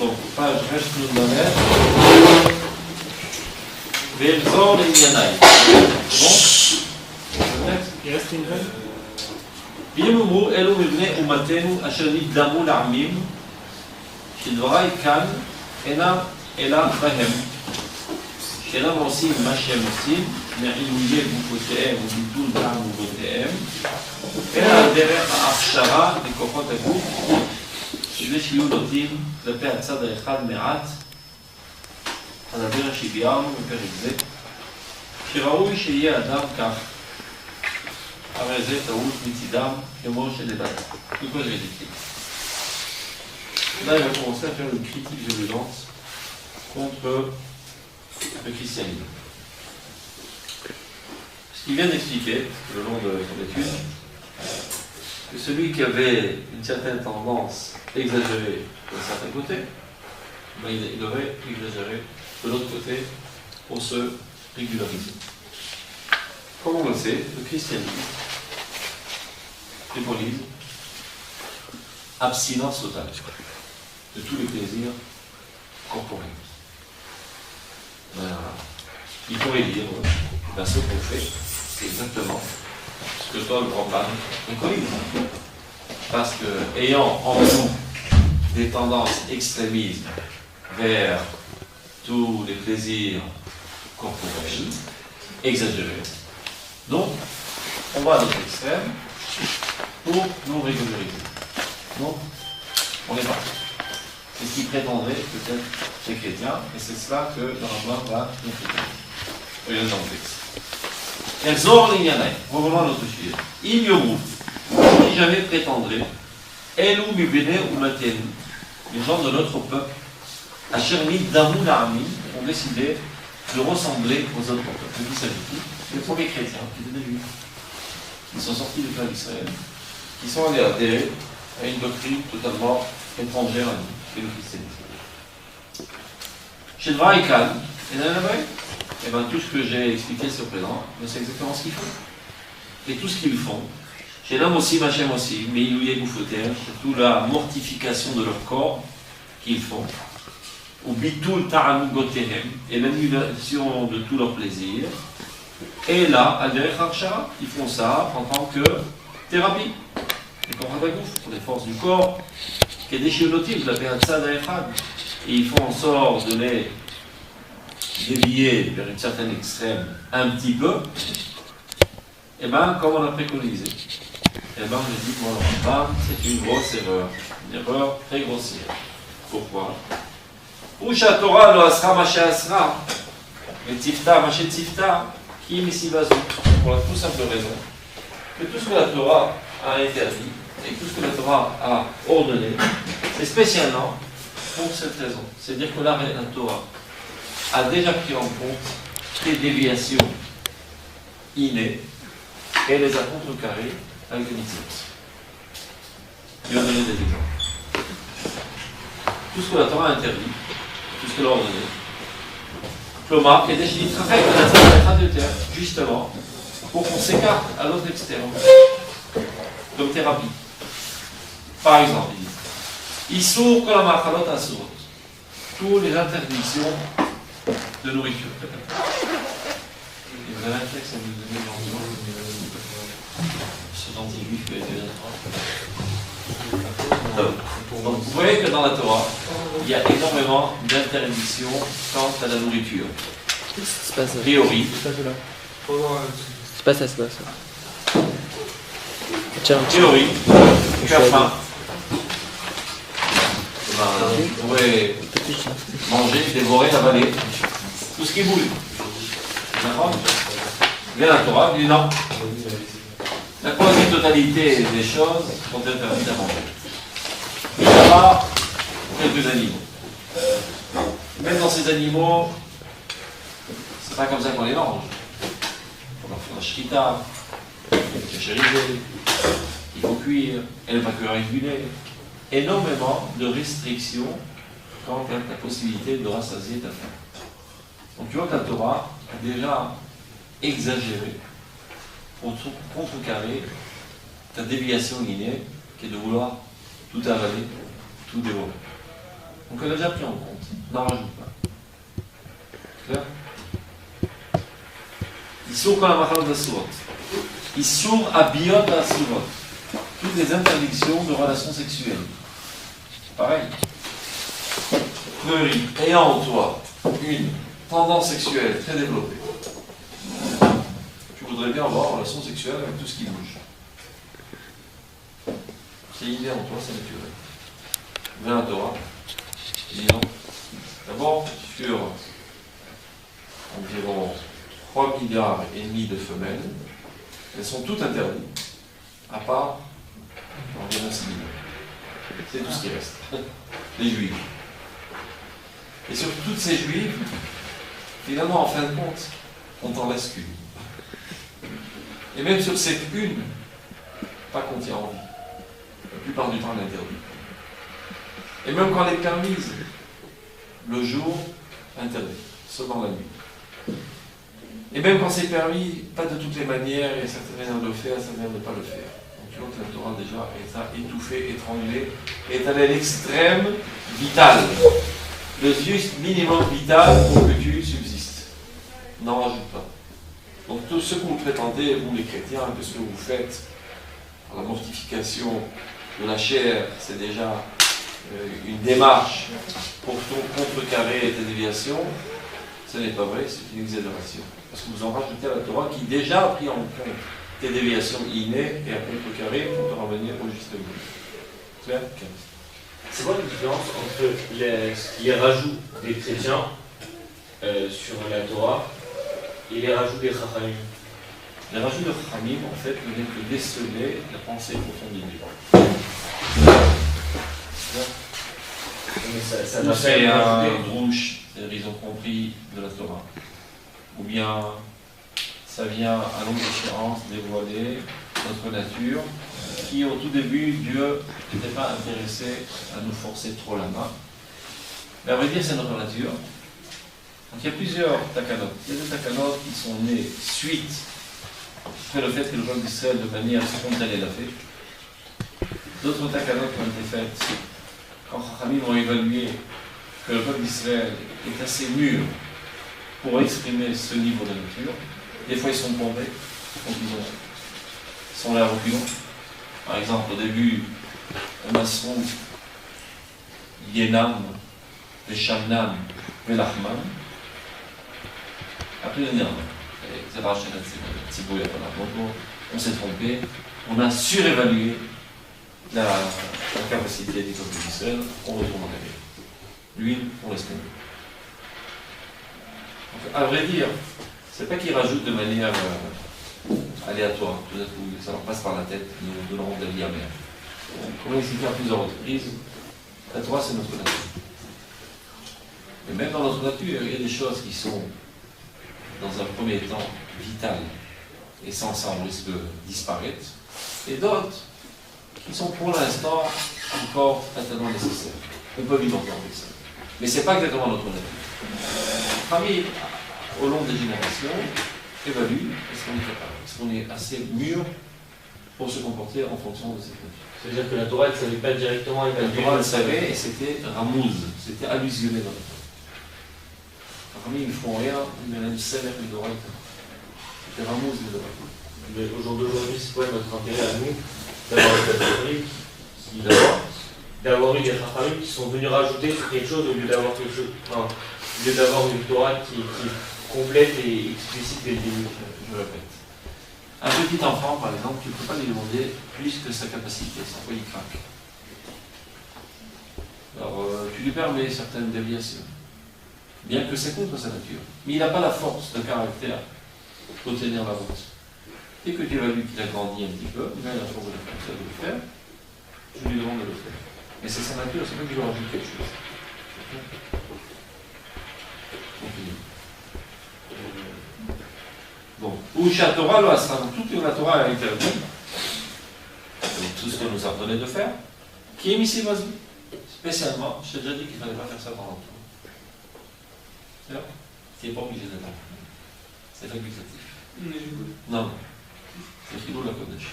Donc, page Reshnoudlamer. Ve'elzor le'inyanai. Bon? Il reste une veille. ויאמרו אלו מבני אומתנו אשר נקדמו לעמים שדברי כאן אינם אלא בהם שאינם עושים מה שהם עושים מעילויי גופותיהם וביטול תענוגותיהם אלא על דרך ההכשרה לכוחות הגוף כדי שיהיו נוטים כלפי הצד האחד מעט על הדרך שביארנו בפרק זה שראוי שיהיה אדם כך הרי זה טעות מצידם כמו שלדעת. De quoi je vais dire? Là, il va commencer à faire une critique violente contre le christianisme. Ce qu'il vient d'expliquer, le long de son étude, que celui qui avait une certaine tendance exagérée d'un certain côté, ben, il aurait exagéré de l'autre côté pour se régulariser. Comme on le sait, le christianisme symbolise abstinence totale de tous les plaisirs corporels. Voilà. Il pourrait dire, ben, ce qu'on fait, c'est exactement ce que Paul Brockman préconise. Parce que, ayant en nous des tendances extrémistes vers tous les plaisirs corporels, exagérés, donc, on va à l'autre extrême pour nous régulariser. Donc, on est parti. C'est ce qui prétendrait peut-être chez chrétiens, et c'est cela que le Rambam va nous prétendre. Regardez dans le texte. Elles les yanai. Revenons à notre sujet. Ignorou, si jamais prétendrait, Elou mibene ou maten, les gens de notre peuple, à Chermi Damoun Armi, ont décidé de ressembler aux autres peuples. De qui s'agit-il? Les premiers chrétiens, qui étaient des juifs, qui sont sortis du peuple d'Israël, qui sont allés adhérer à une doctrine totalement étrangère à nous, qui est le christianisme. Chez Dvaï Khan, et bien tout ce que j'ai expliqué sur présent, c'est exactement ce qu'ils font. Et tout ce qu'ils font, chez l'homme aussi, Machem aussi, mais il y a bouffoter, surtout la mortification de leur corps qu'ils font, ou bitul ta'anugotehem, et l'annulation de tout leur plaisir. Et là, à derrière Harshara, ils font ça en tant que thérapie. Les corps pour les forces du corps, qui est des chionotives, la Behatsa d'Aechad. Et ils font en sorte de les dévier vers une certaine extrême un petit peu. Et bien, comme on a préconisé, et bien, je dis que c'est une grosse erreur. Une erreur très grossière. Pourquoi? Usha Torah lo asra maché asra, et tifta maché tifta. Qui est ici basé pour la toute simple raison que tout ce que la Torah a interdit et tout ce que la Torah a ordonné, c'est spécialement pour cette raison. C'est-à-dire que la Torah a déjà pris en compte les déviations innées et les a contrecarrées avec des mitzvot. Je vais donner des exemples. Tout ce que la Torah a interdit, tout ce qu'elle a ordonné, Clomar, qui est défini très justement, pour qu'on s'écarte à l'autre extrême, comme thérapie. Par exemple, il dit Issour kolamachalot asurot, toutes les interdictions de nourriture. Et vous avez un texte à nous donner ce gentil juif qui a été là. Donc vous voyez que dans la Torah, il y a énormément d'interdictions quant à la nourriture. C'est pas ça. A priori. C'est pas ça, c'est pas ça. Tiens, A priori, tu as faim. Vous pourrez manger, dévorer, avaler tout ce qui bouge. D'accord? Vient la Torah, il dit non. La quasi-totalité des choses sont interdites à manger. Il y aura quelques animaux. Même dans ces animaux, c'est pas comme ça qu'on les mange. On leur fait la shrita, il faut cachériser, il faut cuire, et ne pas que réguler. Énormément de restrictions quant à la possibilité de rassasier ta faim. Donc tu vois que la Torah a déjà exagéré pour contrecarrer ta déviation innée qui est de vouloir tout avaler, tout dévorer. Donc on a déjà pris en compte, n'en rajoute pas. Clair? Issur kol hamachal asurot. Issur abiyot asurot. Toutes les interdictions de relations sexuelles. Pareil. Fleury, ayant en toi une tendance sexuelle très développée, tu voudrais bien avoir une relation sexuelle avec tout ce qui bouge. C'est idée en toi, c'est naturel. Viens à la Torah, dis non. D'abord, sur environ 3,5 milliards de femelles, elles sont toutes interdites, à part environ 6 millions. C'est tout ce qui reste. Les juifs. Et sur toutes ces juives, finalement, en fin de compte, on t'en laisse qu'une. Et même sur cette une, pas qu'on tient envie. La plupart du temps, elle est interdite. Et même quand elle est permise, le jour, interdit, seulement la nuit. Et même quand c'est permis, pas de toutes les manières, et certaines manières de le faire, certaines manières de ne pas le faire. Donc tu vois que la Torah déjà est étouffée, étranglée, est allée à l'extrême vital. Le juste minimum vital pour que tu subsistes. N'en rajoute pas. Donc tout ce que vous prétendez, vous les chrétiens, que ce que vous faites, la mortification de la chair, c'est déjà une démarche pour contrecarrer tes déviations, ce n'est pas vrai, c'est une exagération. Parce que vous en rajoutez à la Torah qui déjà a pris en compte tes déviations innées et a contrecarré pour te revenir au juste milieu. Clair? C'est quoi la différence entre les rajouts des chrétiens sur la Torah et les rajouts des Chachamim? Les rajouts de Chachamim, en fait, ne viennent que déceler la pensée profonde de Dieu. Ça c'est un drouche, c'est-à-dire ils ont compris de la Torah. Ou bien ça vient à longue échéance dévoiler notre nature, qui au tout début, Dieu n'était pas intéressé à nous forcer trop la main. Mais à vrai dire, c'est notre nature. Donc il y a plusieurs takanot. Il y a des takanot qui sont nés suite après le fait que le peuple d'Israël, de manière spontanée, l'a fait. D'autres takanot qui ont été faites quand Chachamim ont évalué que le peuple d'Israël est assez mûr pour exprimer ce niveau de nature. Des fois ils sont tombés, donc ils sont là reculons. Par exemple, au début, on a son Yenam, Veshamnam, Velachman. Après le Nirman. On s'est trompé, on a surévalué la capacité des peuples d'Israël, on retourne en arrière. L'huile, on laisse tomber. Donc, à vrai dire, c'est pas qu'ils rajoutent de manière aléatoire, tout à coup, ça leur passe par la tête, nous donnerons de la vie amère. Comme expliqué à plusieurs reprises, la Torah c'est notre nature. Mais même dans notre nature, il y a des choses qui sont, dans un premier temps, vitales, et sans ça on risque de disparaître, et d'autres qui sont pour l'instant encore totalement nécessaires. On peut vivre encore avec ça. Mais ce n'est pas exactement notre nature. Famille, au long des générations, évalue est-ce qu'on est capable, est-ce qu'on est assez mûr pour se comporter en fonction de cette nature. C'est-à-dire que la Torah, elle ne savait pas directement évaluer. La Torah, elle savait, et c'était ramouz, c'était allusionné dans la Torah. Famille, ils ne font rien, mais la Torah, c'était ramouz de la Torah. Mais au jour d'aujourd'hui, c'est quoi notre intérêt à nous d'avoir eu des Chachamim qui sont venus rajouter sur quelque chose au lieu d'avoir quelque chose, enfin, au lieu d'avoir une Torah qui est complète et explicite dès le début. Je répète. Un petit enfant, par exemple, tu ne peux pas lui demander plus que sa capacité, sans quoi il craque. Alors, tu lui permets certaines déviations, bien que c'est contre sa nature. Mais il n'a pas la force de caractère pour tenir la route. Dès que tu évalues qu'il a grandi un petit peu, il a trouvé la force de le faire, je lui demande de le faire. Mais c'est sa nature, c'est pas que je lui rajoute quelque chose. Continue. Bon, ou Torah, là, toute la Torah a interdit, tout ce que nous apprenait de faire, qui est ici, spécialement, je t'ai déjà dit qu'il ne fallait pas faire ça dans l'entour. C'est là, qui n'est pas obligé d'être là. C'est facultatif. Non. C'est Chilou la Kodesh.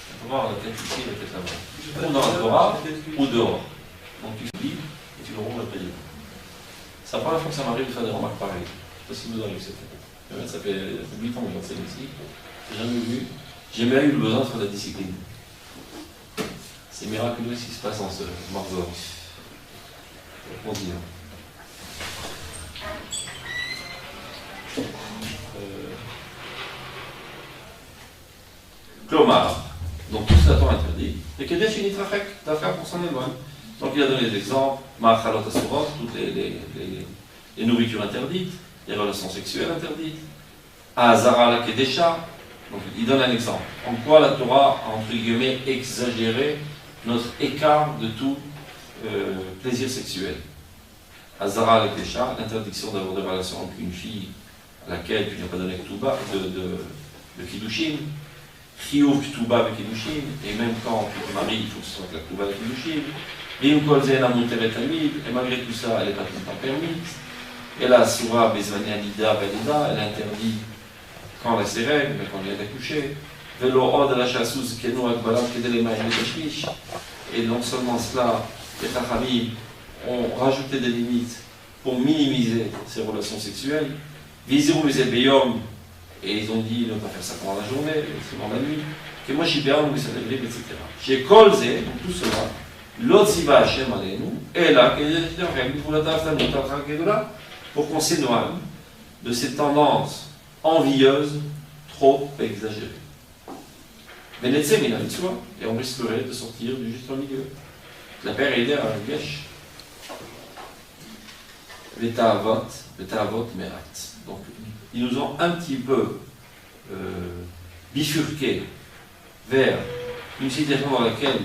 La Torah, la tête ici, la tête là-bas. Ou dans la Torah, ou dehors. Donc tu C'est la première fois que ça m'arrive de faire des remarques pareilles. Je ne sais pas si vous arrivez, ça fait 8 ans que j'enseigne ici. J'ai jamais vu. J'ai jamais eu le besoin de faire de la discipline. C'est miraculeux ce qui se passe en ce marbre. On dit. Clomar. Donc tout ça est interdit. Et que des chinitrachek, d'affaires pour s'en éloigner. Donc il a donné des exemples. Ma'achalot asurot, toutes les nourritures interdites, les relations sexuelles interdites. Azara la kedesha. Donc il donne un exemple. En quoi la Torah a entre guillemets exagéré notre écart de tout plaisir sexuel. Azara la kedesha, l'interdiction d'avoir des relations avec une fille à laquelle tu n'as pas donné de kiddushin. Chiyuv Ktuba avec Kiddushin, et même quand tu te maries, il faut que ce soit avec la Ktuba avec Kiddushin. Vim Kol Zen Amuteret Amid, et malgré tout ça, elle n'est pas tout le temps permise. Et la Surah Bezvani Alida Velida, elle interdit quand elle a ses règles, mais quand elle est accouchée. Velo Od la Chassous Keno Akbalam Kedelema et Tashmish. Et non seulement cela, les Tachamim ont rajouté des limites pour minimiser ces relations sexuelles. Viziru Vezebeyom. Et ils ont dit ne pas faire ça pendant la journée, c'est pendant la nuit. Que moi, je suis bien, etc. Chez Kolze, donc tout cela, l'Otsiva Hashem Aleinu, et là, pour qu'on s'éloigne de ces tendances envieuses trop exagérées. Mais l'Etsem, il a une soi, et on risquerait de sortir du juste milieu. La paire est à un gâche. L'État avot, merat. Donc, ils nous ont un petit peu bifurqué vers une situation dans laquelle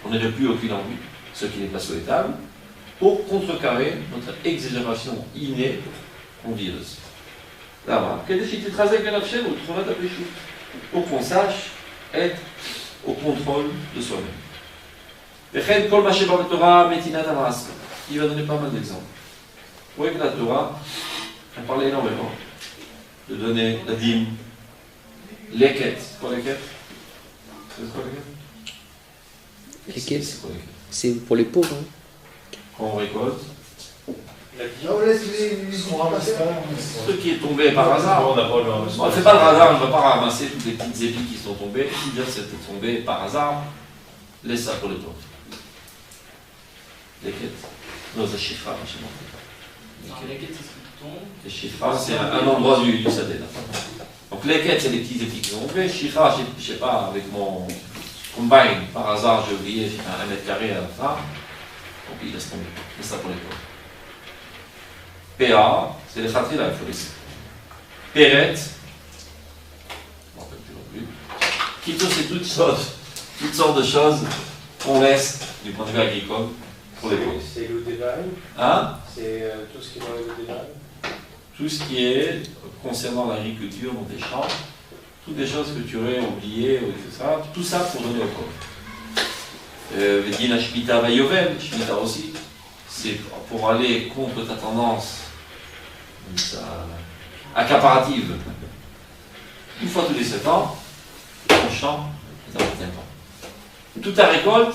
on n'aurait plus aucune envie, ce qui n'est pas souhaitable, pour contrecarrer notre exagération innée, envieuse. Là-bas, pour qu'on sache être au contrôle de soi-même. Il va donner pas mal d'exemples. Vous voyez que la Torah, on parlait énormément de donner la dîme, les quêtes. C'est quoi les quêtes? C'est quoi les quêtes? Les quêtes, c'est pour les pauvres. Hein. Quand on récolte, Ce qui est tombé par hasard. On ne fait pas le hasard, on ne va pas ramasser toutes les petites épis qui sont tombées. Si bien c'était tombé par hasard, laisse ça pour les pauvres. Les quêtes. Non, c'est chiffra, les quêtes, c'est ce qui tombe. Les chiffras, c'est un endroit du sadé. Donc les quêtes, c'est les petits épis qui sont tombés. Chiffra, je ne sais pas, avec mon combine, par hasard, j'ai oublié, j'ai fait 1 mètre carré à la fin. Donc il laisse tomber. Laisse ça pour les pauvres. PA, c'est les khatila, il faut laisser. Péret, je ne m'en rappelle plus non plus. Kito, c'est toutes sortes de choses qu'on laisse du point de vue agricole pour les pauvres. C'est le déval. Hein? C'est tout ce qui est dans le déval. Tout ce qui est concernant l'agriculture, dans tes champs, toutes les choses que tu aurais oubliées, tout ça pour donner au pauvre. Vedina Shmita Vayovel, Shmita aussi, c'est pour aller contre ta tendance accaparative. Une fois tous les 7 ans, ton champ est à un temps. Toute ta récolte,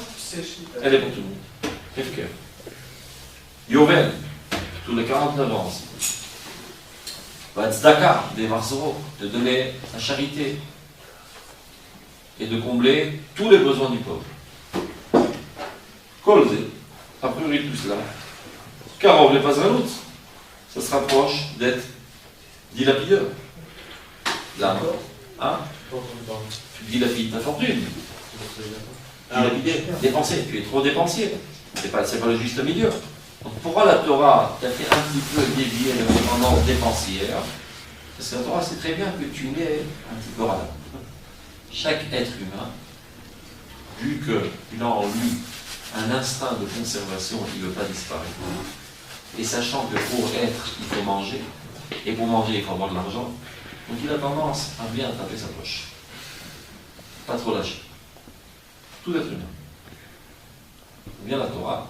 elle est pour tout le monde. Hefker. Yovel, tous les 49 ans. Tzedaka, des marceaux, de donner la charité et de combler tous les besoins du pauvre. Kolze, a priori tout cela. Car on ne pas un autre. Ça se rapproche d'être dilapideur. Là, hein? Tu dilapides ta fortune. Dilapider, dépenser. Tu es trop dépensier. C'est pas le juste milieu. Donc pourquoi la Torah t'a fait un petit peu dévier de la tendance dépensière? Parce que la Torah sait très bien que tu es un petit peu radin. Chaque être humain, vu qu'il a en lui un instinct de conservation, il ne veut pas disparaître. Et sachant que pour être, il faut manger, et pour manger, il faut avoir de l'argent, donc il a tendance à bien taper sa poche. Pas trop lâcher. Tout être humain. Bien la Torah,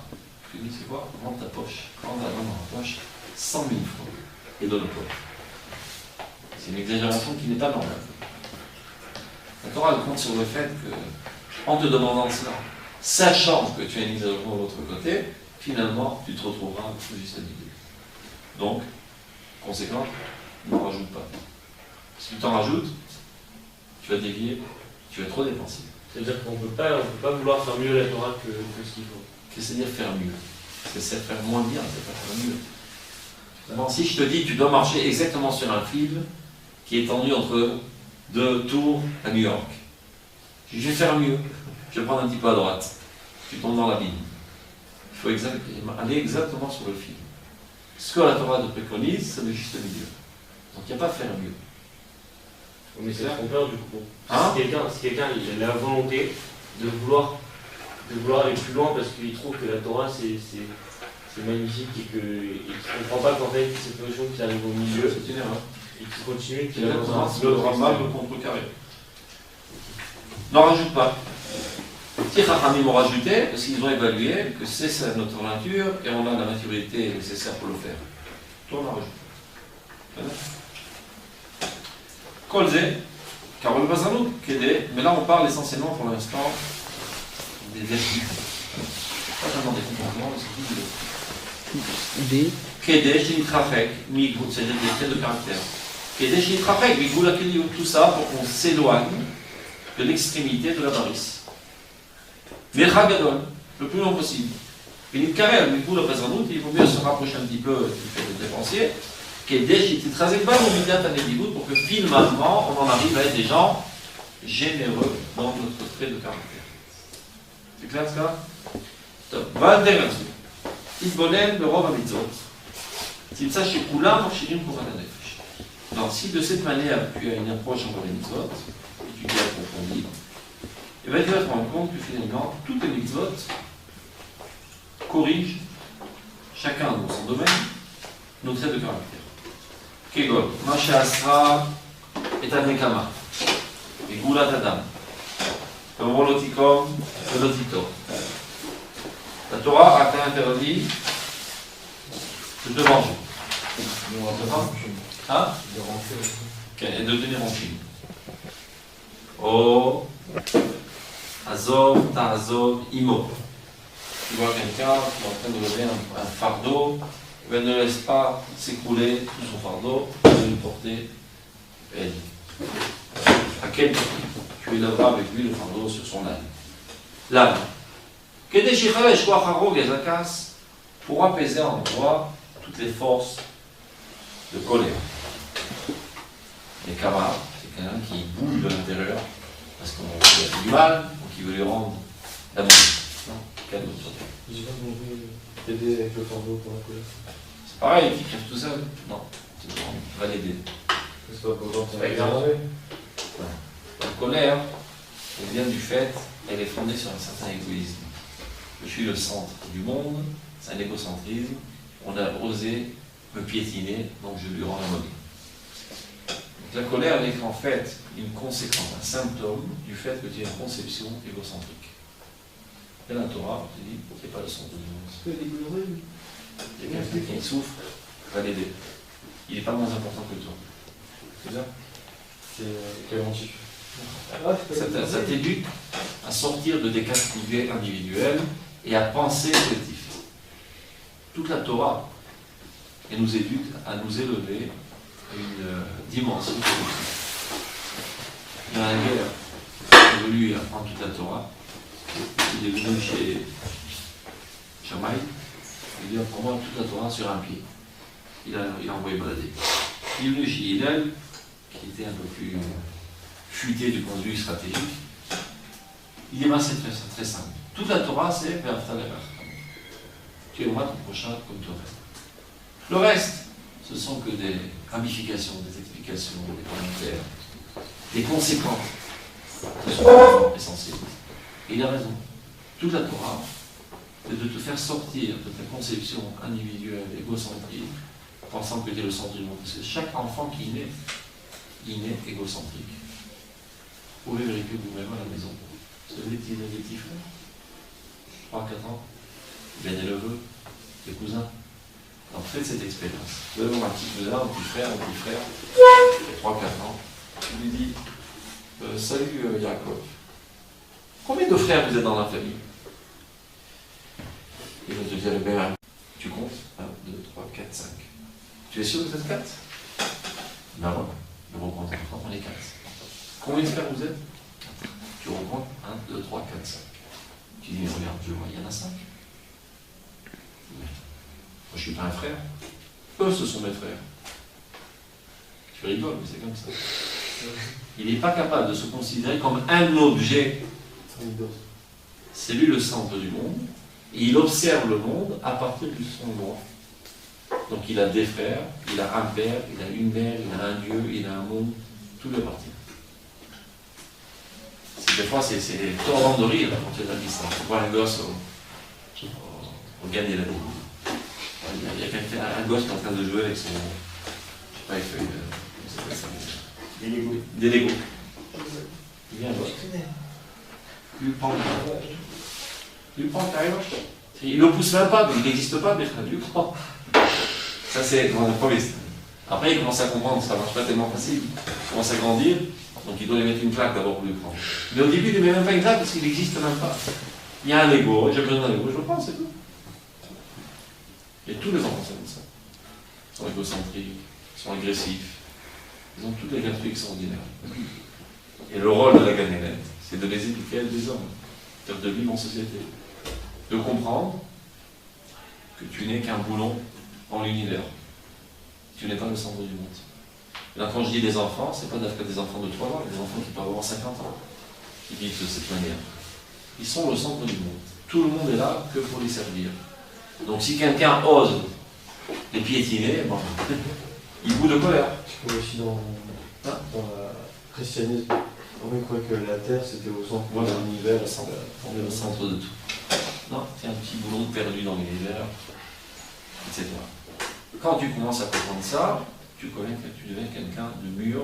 tu dis, c'est quoi? Rentre ta poche, rentre la main dans la poche, 100 000 francs, et donne au pauvre. C'est une exagération qui n'est pas normale. La Torah elle compte sur le fait que, en te demandant cela, sachant que tu as une exagération de l'autre côté, finalement, tu te retrouveras juste à milieu. Donc, conséquent, n'en rajoute pas. Si tu t'en rajoutes, tu vas dévier, tu vas trop dépenser. C'est-à-dire qu'on ne peut pas vouloir faire mieux la Torah que ce qu'il faut. Qu'est-ce que c'est dire faire mieux? C'est faire moins bien, c'est pas faire mieux. D'abord, si je te dis tu dois marcher exactement sur un fil qui est tendu entre 2 tours à New York, je vais faire mieux. Je vais prendre un petit peu à droite. Tu tombes dans l'abîme. Il faut aller exactement sur le fil. Ce que la Torah te préconise, c'est le juste milieu. Donc il n'y a pas à faire mieux. Mais c'est trompeur du coup. Hein? Si quelqu'un il a la volonté de vouloir aller plus loin parce qu'il trouve que la Torah c'est magnifique et qu'il ne comprend pas qu'en fait cette notion qui arrive au milieu, C'est une erreur. et qui continue, qui C'est va dans exactement un le Rambam le contrecarré. N'en rajoute pas. Si Chachamim ont rajouté, parce qu'ils ont évalué que c'est ça notre nature et on a la maturité nécessaire pour le faire. Toi, on en rajoute. Kolze, Karol Bazanouk, Kédé, mais là on parle essentiellement pour l'instant des vertus. Pas vraiment des comportements, mais c'est tout Des Kédé, Shinitrafek, Migout, c'est-à-dire des traits de caractère. Kédé, Shinitrafek, Migout, la Kéliou, tout ça pour qu'on s'éloigne de l'extrémité de l'avarice. Mircha Gadol, le plus long possible. Une carrière, Migout, la Bazanouk, il vaut mieux se rapprocher un petit peu du fait de dépensier. Pour que finalement on en arrive à être des gens généreux dans notre trait de caractère. C'est clair ça? Donc si de cette manière tu as une approche envers les mitzvot, et tu t'es approfondi, et bien tu vas te rendre compte que finalement toutes les mitzvot corrigent, chacun dans son domaine, nos traits de caractère. Kegol, Masha Asra et Anekama, et Goulat Adam, Volotikom, Velotito. La Torah a été interdit de te venger. Hein? Et de devenir rancune. Oh, Azov, Ta'azov, Imo. Tu vois quelqu'un qui est en train de lever un fardeau. Mais ne laisse pas s'écrouler tout son fardeau, de le porter et dit. À quel prix tu élèveras avec lui le fardeau sur son âne? L'âne. Pour apaiser en toi toutes les forces de colère. Les camarades, c'est quelqu'un qui bouge de l'intérieur parce qu'on lui a fait du mal ou qui veut lui rendre l'amour. Non, quel autre? J'ai pas compris. Aider avec le fardeau pour la colère. C'est pareil, tu crèves tout seul? Non, c'est bon, va l'aider. C'est pas pour Par exemple, la colère, elle vient du fait, elle est fondée sur un certain égoïsme. Je suis le centre du monde, c'est un égocentrisme, on a osé me piétiner, donc je lui rends la monnaie. Donc la colère n'est qu'en fait une conséquence, un symptôme du fait que tu as une conception égocentrique. Et la Torah, on te dit, tu n'es pas le centre du monde. Il y a quelqu'un qui souffre, va l'aider. Il n'est pas moins important que toi. C'est ça? C'est préventif. Ça t'éduque à sortir de tes catégories individuelles et à penser collectif. Toute la Torah, elle nous éduque à nous élever à une dimension collective. Il y a un gars qui évolue en toute la Torah, il est venu chez Shammai, il dit pour moi toute la Torah sur un pied. Il a envoyé balader. Il est venu chez Hillel, qui était un peu plus fuité du point de vue stratégique. Il dit c'est très simple. Toute la Torah, c'est tu aimeras ton prochain comme toi-même. Le reste, ce sont que des ramifications, des explications, des commentaires, des conséquences. Ce sont essentielles. Et il a raison. Toute la Torah, c'est de te faire sortir de ta conception individuelle, égocentrique, pensant que tu es le centre du monde. Parce que chaque enfant qui naît, il naît égocentrique. Vous pouvez vérifier vous-même à la maison. Vous avez des petits frères, 3-4 ans, bien des neveux, des cousins. Donc faites cette expérience. Vous avez un petit cousin, un petit frère, 3-4 ans. Je lui dis salut Jacob. Combien de frères vous êtes dans la famille? Il va te dire, tu comptes 1, 2, 3, 4, 5. Tu es sûr que vous êtes 4? Ben voilà, le recompte, on est 4. Combien de frères vous êtes? Tu recomptes 1, 2, 3, 4, 5. Tu dis, mais regarde, je vois, il y en a 5. Moi, je ne suis pas un frère. Eux, ce sont mes frères. Tu rigoles, mais c'est comme ça. Il n'est pas capable de se considérer comme un objet. C'est lui le centre du monde. Et il observe le monde à partir de son droit. Donc il a des frères, il a un père, il a une mère, il a un Dieu, il a un monde. Tout lui appartient. Des fois, c'est tordant de rire quand tu es dans l'histoire. Tu vois un gosse au gagner la vie. Il y a un gosse qui est en train de jouer avec son. Je sais pas, il fait. Des Lego. Des Lego. Il vient, lui prend le carré. Il ne le pousse même pas, mais il n'existe pas, mais il lui prend. Ça, c'est dans le premier stade. Après, il commence à comprendre que ça ne marche pas tellement facile. Il commence à grandir, donc il doit lui mettre une claque d'abord pour lui prendre. Mais au début, il ne met même pas une claque parce qu'il n'existe même pas. Il y a un Lego, j'ai besoin d'un Lego, je le prends, c'est tout. Et tous les enfants sont comme ça. Ils sont égocentriques, ils sont agressifs. Ils ont toutes les qualités extraordinaires. Et le rôle de la Ganélette, c'est de les éduquer à des hommes, c'est-à-dire de vivre en société. De comprendre que tu n'es qu'un boulon dans l'univers. Tu n'es pas le centre du monde. Et là, quand je dis des enfants, c'est pas des enfants de 3 ans, des enfants qui peuvent avoir 50 ans, qui vivent de cette manière. Ils sont le centre du monde. Tout le monde est là que pour les servir. Donc si quelqu'un ose les piétiner, bon, il bout de colère. Tu peux aussi dans le christianisme, on croyait que la terre c'était au centre de l'univers. On est le centre de tout. Non, c'est un petit boulon perdu dans l'univers, etc. Quand tu commences à comprendre ça, tu deviens quelqu'un de mûr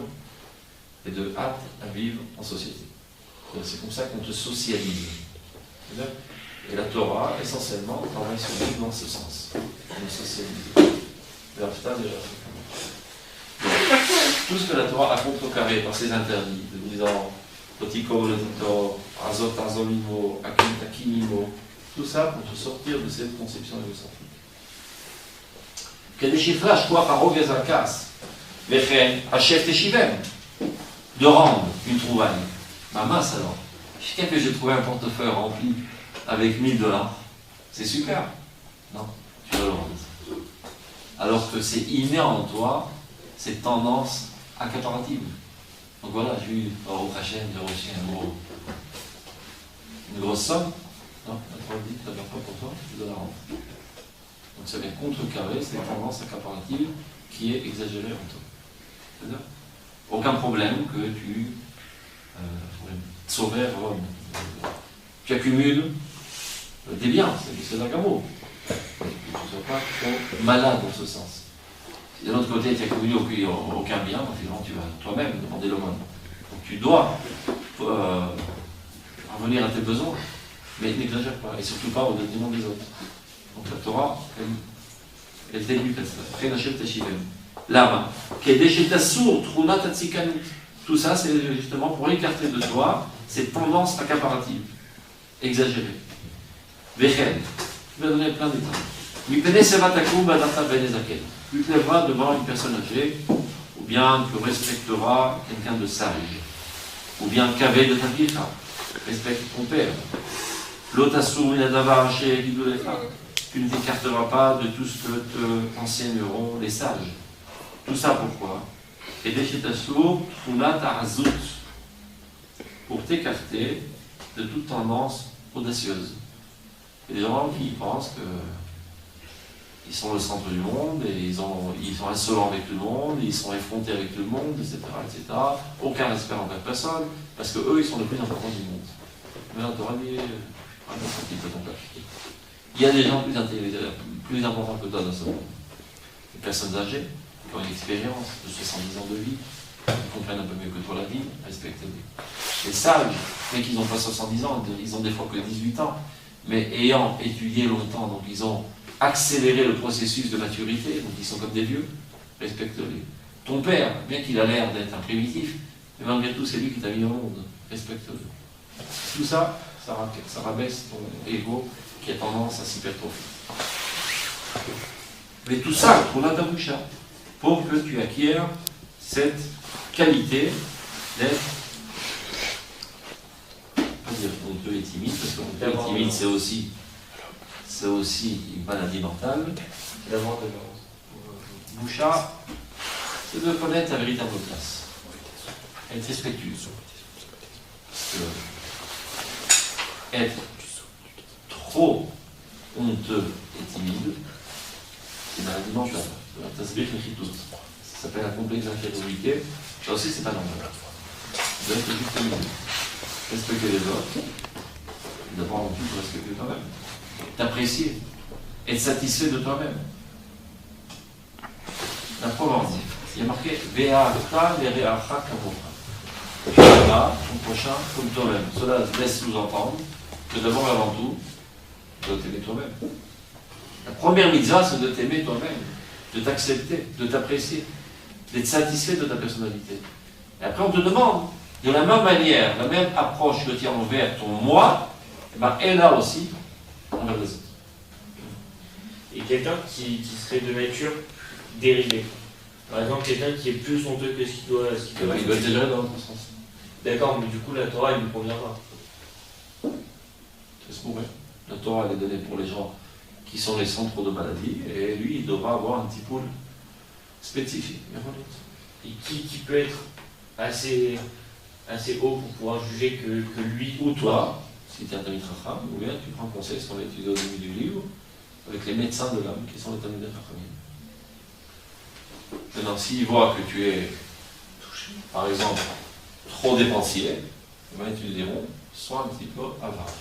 et de apte à vivre en société. C'est comme ça qu'on te socialise. Et la Torah, essentiellement, travaille sur nous dans ce sens. On est socialisé. Tout ce que la Torah a contrecarré par ses interdits, de disant Otiko, Lotito, Azot, Azolimo, Akim, Takimimo, tout ça pour te sortir de cette conception égocentrique. De rendre une trouvaille. Ma masse alors. Quelqu'un que j'ai trouvé un portefeuille rempli avec $1000, c'est super. Non, tu dois le rendre. Alors que c'est inné en toi, cette tendance accaparative. Donc voilà, j'ai eu au Hachem, j'ai reçu une grosse somme. Non, la Torah dit, tu ne la pas pour toi, tu dois la rendre. Donc ça vient contrecarrer cette tendance accaparative qui est exagérée en toi. C'est-à-dire, aucun problème que tu sauver Rome. Tu accumules des biens, c'est un gamme. Tu ne sois pas trop malade dans ce sens. Si de l'autre côté, tu n'accumules aucun bien, finalement, tu vas toi-même demander l'aumône. Donc tu dois revenir à tes besoins, mais n'exagère pas, et surtout pas au détriment des autres. Donc la Torah, elle t'éduque à ça. Rien n'achète ta chivem. Lama. Tout ça, c'est justement pour écarter de toi cette tendance accaparative, exagérée. Vechel. Je vais donner plein d'exemples. Tu te lèveras devant une personne âgée, ou bien tu respecteras quelqu'un de sage, ou bien kavé de ta viecha, respecte ton père. Tu ne t'écarteras pas de tout ce que te enseigneront les sages. Tout ça pourquoi? Pour t'écarter de toute tendance audacieuse. Il y a des gens qui pensent qu'ils sont le centre du monde, et ils sont insolents avec tout le monde, ils sont effrontés avec tout le monde, etc., etc. Aucun respect envers personne, parce qu'eux, ils sont le plus importants du monde. Mais on t'aura dit, il y a des gens plus importants que toi dans ce monde. Les personnes âgées, qui ont une expérience de 70 ans de vie, qui comprennent un peu mieux que toi la vie, respectez-les. Les sages, mais qu'ils n'ont pas 70 ans, ils ont des fois que 18 ans, mais ayant étudié longtemps, donc ils ont accéléré le processus de maturité, donc ils sont comme des vieux, respecte-les. Ton père, bien qu'il a l'air d'être un primitif, mais malgré tout c'est lui qui t'a mis au monde, respecte-le. Tout ça, ça rabaisse ton ego qui a tendance à s'hypertrophier. Mais tout ça, pour la taboucha, pour que tu acquières cette qualité d'être, pas dire honteux et timide, parce que honteux et timide, c'est aussi une maladie mentale. Boucha, c'est de connaître la véritable place, être respectueux. Être trop honteux et timide, c'est une maladie mentale. Ça s'appelle la complexe d'infériorité. Ça aussi, c'est pas normal. Tu dois être juste milieu. Respecter les autres. D'abord, non plus, respecter toi-même. T'apprécier. Être satisfait de toi-même. La Provence, il y a marqué Ve'arta ve're'acha kavocha. Tu aimeras ton prochain comme toi-même. Cela laisse sous-entendre que d'abord, avant tout, tu dois t'aimer toi-même. La première mitzvah, c'est de t'aimer toi-même, de t'accepter, de t'apprécier, d'être satisfait de ta personnalité. Et après, on te demande, de la même manière, la même approche que tu as envers ton moi, eh ben, elle a aussi envers les autres. Et quelqu'un qui serait de nature dérivée. Par exemple, quelqu'un qui est plus honteux que ce qu'il doit. Il doit être géré dans l'autre sens. D'accord, mais du coup, la Torah, il ne convient pas. C'est ce qu'on veut. La Torah, elle est donnée pour les gens qui sont les centres de maladie, et lui, il devra avoir un petit pôle spécifique. Et qui peut être assez haut pour pouvoir juger que lui ou toi, si tu es un Talmid Chacham, ou bien tu prends conseil, ce qu'on a étudié au début du livre, avec les médecins de l'âme, qui sont les Talmidei Chachamim. Maintenant, s'ils voient que tu es, par exemple, trop dépensier, eh bien, ils te diront, sois un petit peu avare.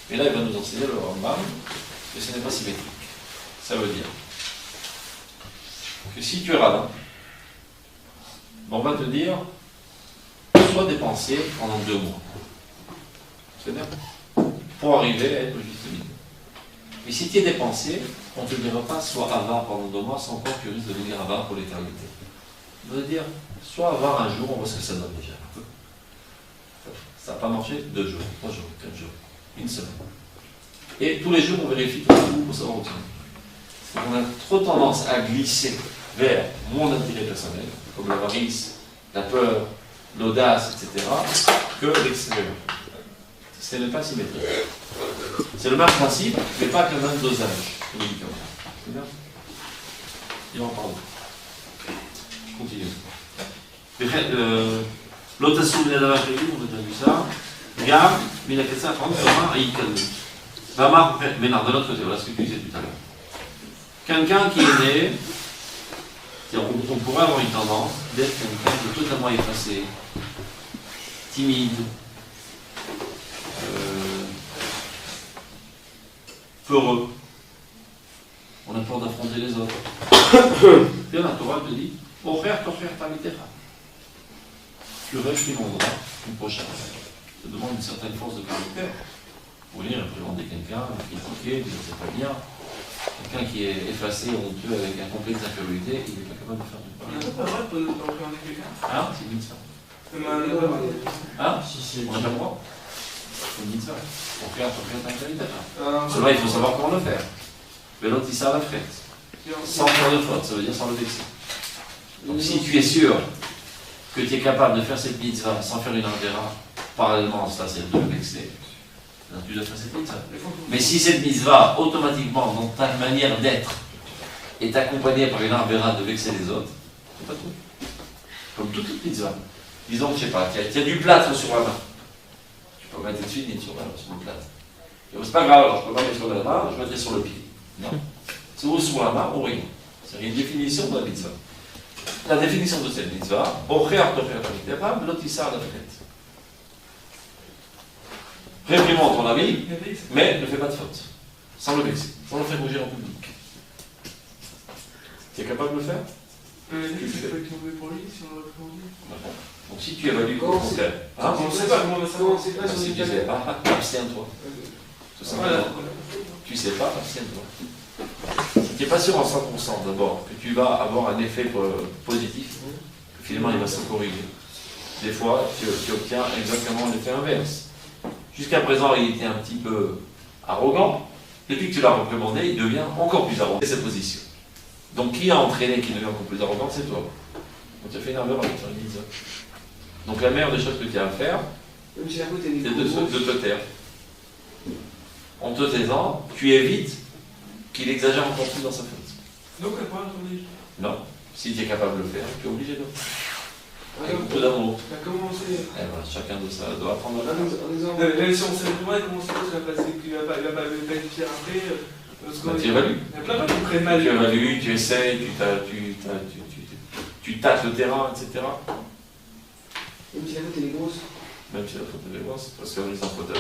Et là, il va nous enseigner le Rambam que ce n'est pas symétrique. Ça veut dire que si tu es radin, on va te dire, sois dépensé pendant 2 mois. C'est bien. Pour arriver à être juste milieu. Mais si tu es dépensé, on ne te dira pas, sois avare pendant 2 mois, sans quoi tu risques de devenir avare pour l'éternité. On va te dire, sois avare un jour, on voit ce que ça donne déjà. Ça n'a pas marché 2 jours, 3 jours, 4 jours, 1 semaine. Et tous les jours, on vérifie tout pour savoir où on est. On a trop tendance à glisser vers mon intérêt personnel, comme l'avarice, la peur, l'audace, etc., que l'extérieur. Ce n'est pas symétrique. C'est le même principe, mais pas que le même dosage. C'est bien. Il en parle. Je continue. L'autre assour de la on a vu ça. Regarde, mais il a fait ça, par exemple, il calme. Mais non, de l'autre côté, voilà ce que tu disais tout à l'heure. Quelqu'un qui est né, on pourrait avoir une tendance d'être quelqu'un qui est totalement effacé, timide, peureux. On a peur d'affronter les autres. Puis la Torah te dit, oh frère, ton frère t'habitera. Tu réprimanderas ton prochain. Ça demande une certaine force de caractère. Pour venir représenter quelqu'un, critiquer, dire c'est pas bien. Quelqu'un qui est effacé, honteux, avec un complexe d'infériorité, il n'est pas capable de faire du mal. C'est pas vrai de représenter quelqu'un. Ah, c'est une mitzvah. Ah, si, on n'a pas le droit. C'est une mitzvah. Ton frère t'habitera. Cela, il faut savoir comment le faire. Mais l'autre, il sert la frette. Sans faire de faute, ça veut dire sans le vexer. Donc si tu es sûr que tu es capable de faire cette mitzvah sans faire une avera, parallèlement à ça, c'est de le vexer. Tu dois faire cette mitzvah. Mais si cette mitzvah, automatiquement, dans ta manière d'être, est accompagnée par une avera de vexer les autres, c'est pas tout. Comme toute mitzvah. Disons, je sais pas, tu as du plâtre sur la main. Tu peux mettre dessus ni sur le plâtre. C'est pas grave, alors je peux pas mettre sur la main, je mettrai sur le pied. Non. C'est ou sur la main ou rien. C'est une définition de la mitzvah. La définition de cette mitzvah, l'autre il sert la frette. Réprimande ton ami, mais ne fais pas de faute. Sans le vexer, sans le faire bouger en public. Tu es capable de le faire? Tu fais pour lui si on le fait. Donc si tu évalues comment faire. On ne sait pas comment on sait pas si tu ne sais pas, abstiens-toi. Tu ne sais pas, abstiens-toi. Si tu n'es pas sûr en 100% d'abord que tu vas avoir un effet positif, que finalement il va se corriger. Des fois, tu obtiens exactement l'effet inverse. Jusqu'à présent, il était un petit peu arrogant. Depuis que tu l'as reprimandé, il devient encore plus arrogant. C'est cette position. Donc qui a entraîné, qui devient encore plus arrogant, c'est toi. Donc tu as fait une erreur avec ton église. Donc la meilleure des choses que tu as à faire, c'est de te taire. En te taisant, tu évites qu'il exagère encore plus dans sa faute. Donc, elle parle ton livre. Non. Si tu es capable de le faire, tu es obligé de le faire. Avec beaucoup d'amour. Tu as commencé. Eh ben, chacun de ça doit apprendre à le faire. Même si on sait le droit, comment c'est que tu vas passer, il va pas être fier après. Tu évalues. Il y a plein de gens qui prennent mal. Tu évalues, tu essayes, tu tâtes le terrain, etc. Même si la faute elle est grosse. Même si la faute est grosse, parce qu'on est en faute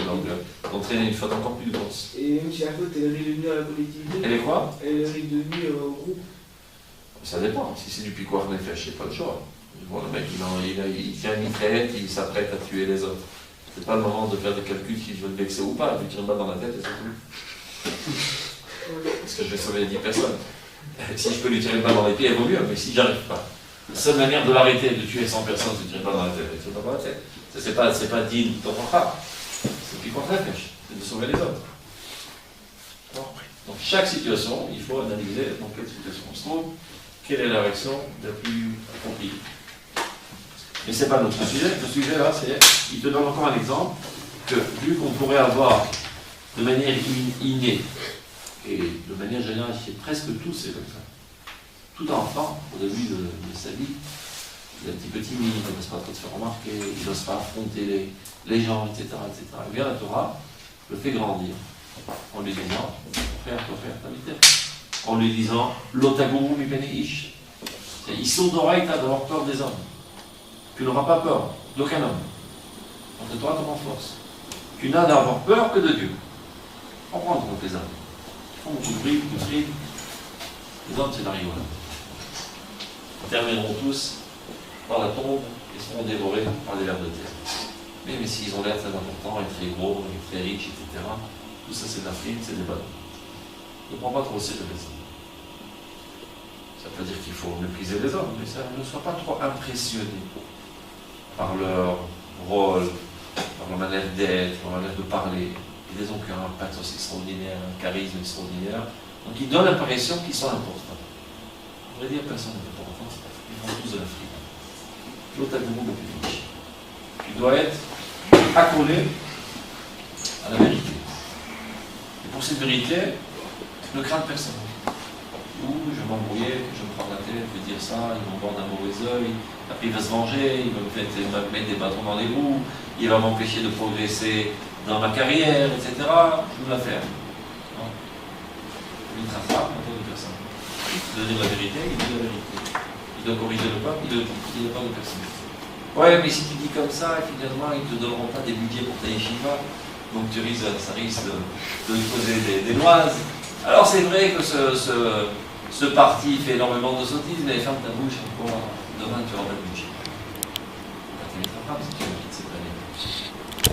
d'entraîner une faute encore plus grosse. Et même si la faute elle arrive de nuire à la collectivité. Elle est quoi? Elle arrive de nuire au groupe. Ça dépend. Si c'est du piquoir nefesh, c'est pas le choix. Bon, le mec, il tient une mitraillette, il s'apprête à tuer les autres. C'est pas le moment de faire des calculs si je veux le vexer ou pas. Je lui tire une balle dans la tête et c'est tout. Parce que je vais sauver 10 personnes. Si je peux lui tirer une balle dans les pieds, il vaut mieux, mais si j'arrive pas. La seule manière de l'arrêter, de tuer 100 personnes, c'est de tirer une balle dans la tête. Il tire une balle dans la tête. Ça, c'est pas digne de ton contrat. C'est piquoir nefesh. C'est de sauver les autres. Donc chaque situation, il faut analyser dans quelle situation on se trouve, quelle est la réaction la plus appropriée. Mais ce n'est pas notre sujet. Le sujet là, c'est, il te donne encore un exemple, que vu qu'on pourrait avoir de manière innée, et de manière générale, chez presque tous, c'est comme ça. Tout enfant, au début de sa vie, il est un petit peu timide, il n'ose pas trop se faire remarquer, il n'ose pas affronter les gens, etc. Et bien la Torah le fait grandir. En lui disant, frère, t'as mis terre. En lui disant, l'otaguru mi beneish. Ils sont d'oreille d'avoir peur des hommes. Tu n'auras pas peur d'aucun homme. On te doit te renforce. Tu n'as d'avoir peur que de Dieu. On prend compte les hommes. Ils font beaucoup de bruit, beaucoup de cris. Les hommes, c'est la rigolade. Ils termineront tous par la tombe et seront dévorés par les vers de terre. Mais s'ils ont l'air très importants, et très gros, et très riches, etc., tout ça c'est de la frime, c'est des ballons. Ne prends pas trop au sérieux ça. Ça veut dire qu'il faut mépriser les hommes, mais ça ne sois pas trop impressionné par leur rôle, par leur manière d'être, leur manière de parler. Ils ont un pathos extraordinaire, un charisme extraordinaire. Donc ils donnent l'impression qu'ils sont importants. On va dire personne n'est important, ils font tous de la frime. L'autre a le monde le plus riche. Tu dois être accolé à la vérité. Et pour cette vérité, ne crains personne. Ou je vais m'embrouiller, je vais me prendre la tête, je vais dire ça, il va me voir d'un mauvais œil, après il va se venger, il va me mettre des bâtons dans les roues, il va m'empêcher de progresser dans ma carrière, etc. Je vais la faire. Non. Il ne craint pas autour de personne. Il doit dire la vérité, il dit la vérité. Il doit corriger le peuple, il ne parle de personne. Ouais, mais si tu dis comme ça, finalement, ils ne te donneront pas des budgets pour ta yeshiva, donc ça risque de poser des noises. Alors c'est vrai que ce parti fait énormément de sottises, mais ferme ta bouche, demain tu auras pas de budget. Tu ne mettras pas si tu quittes cette année.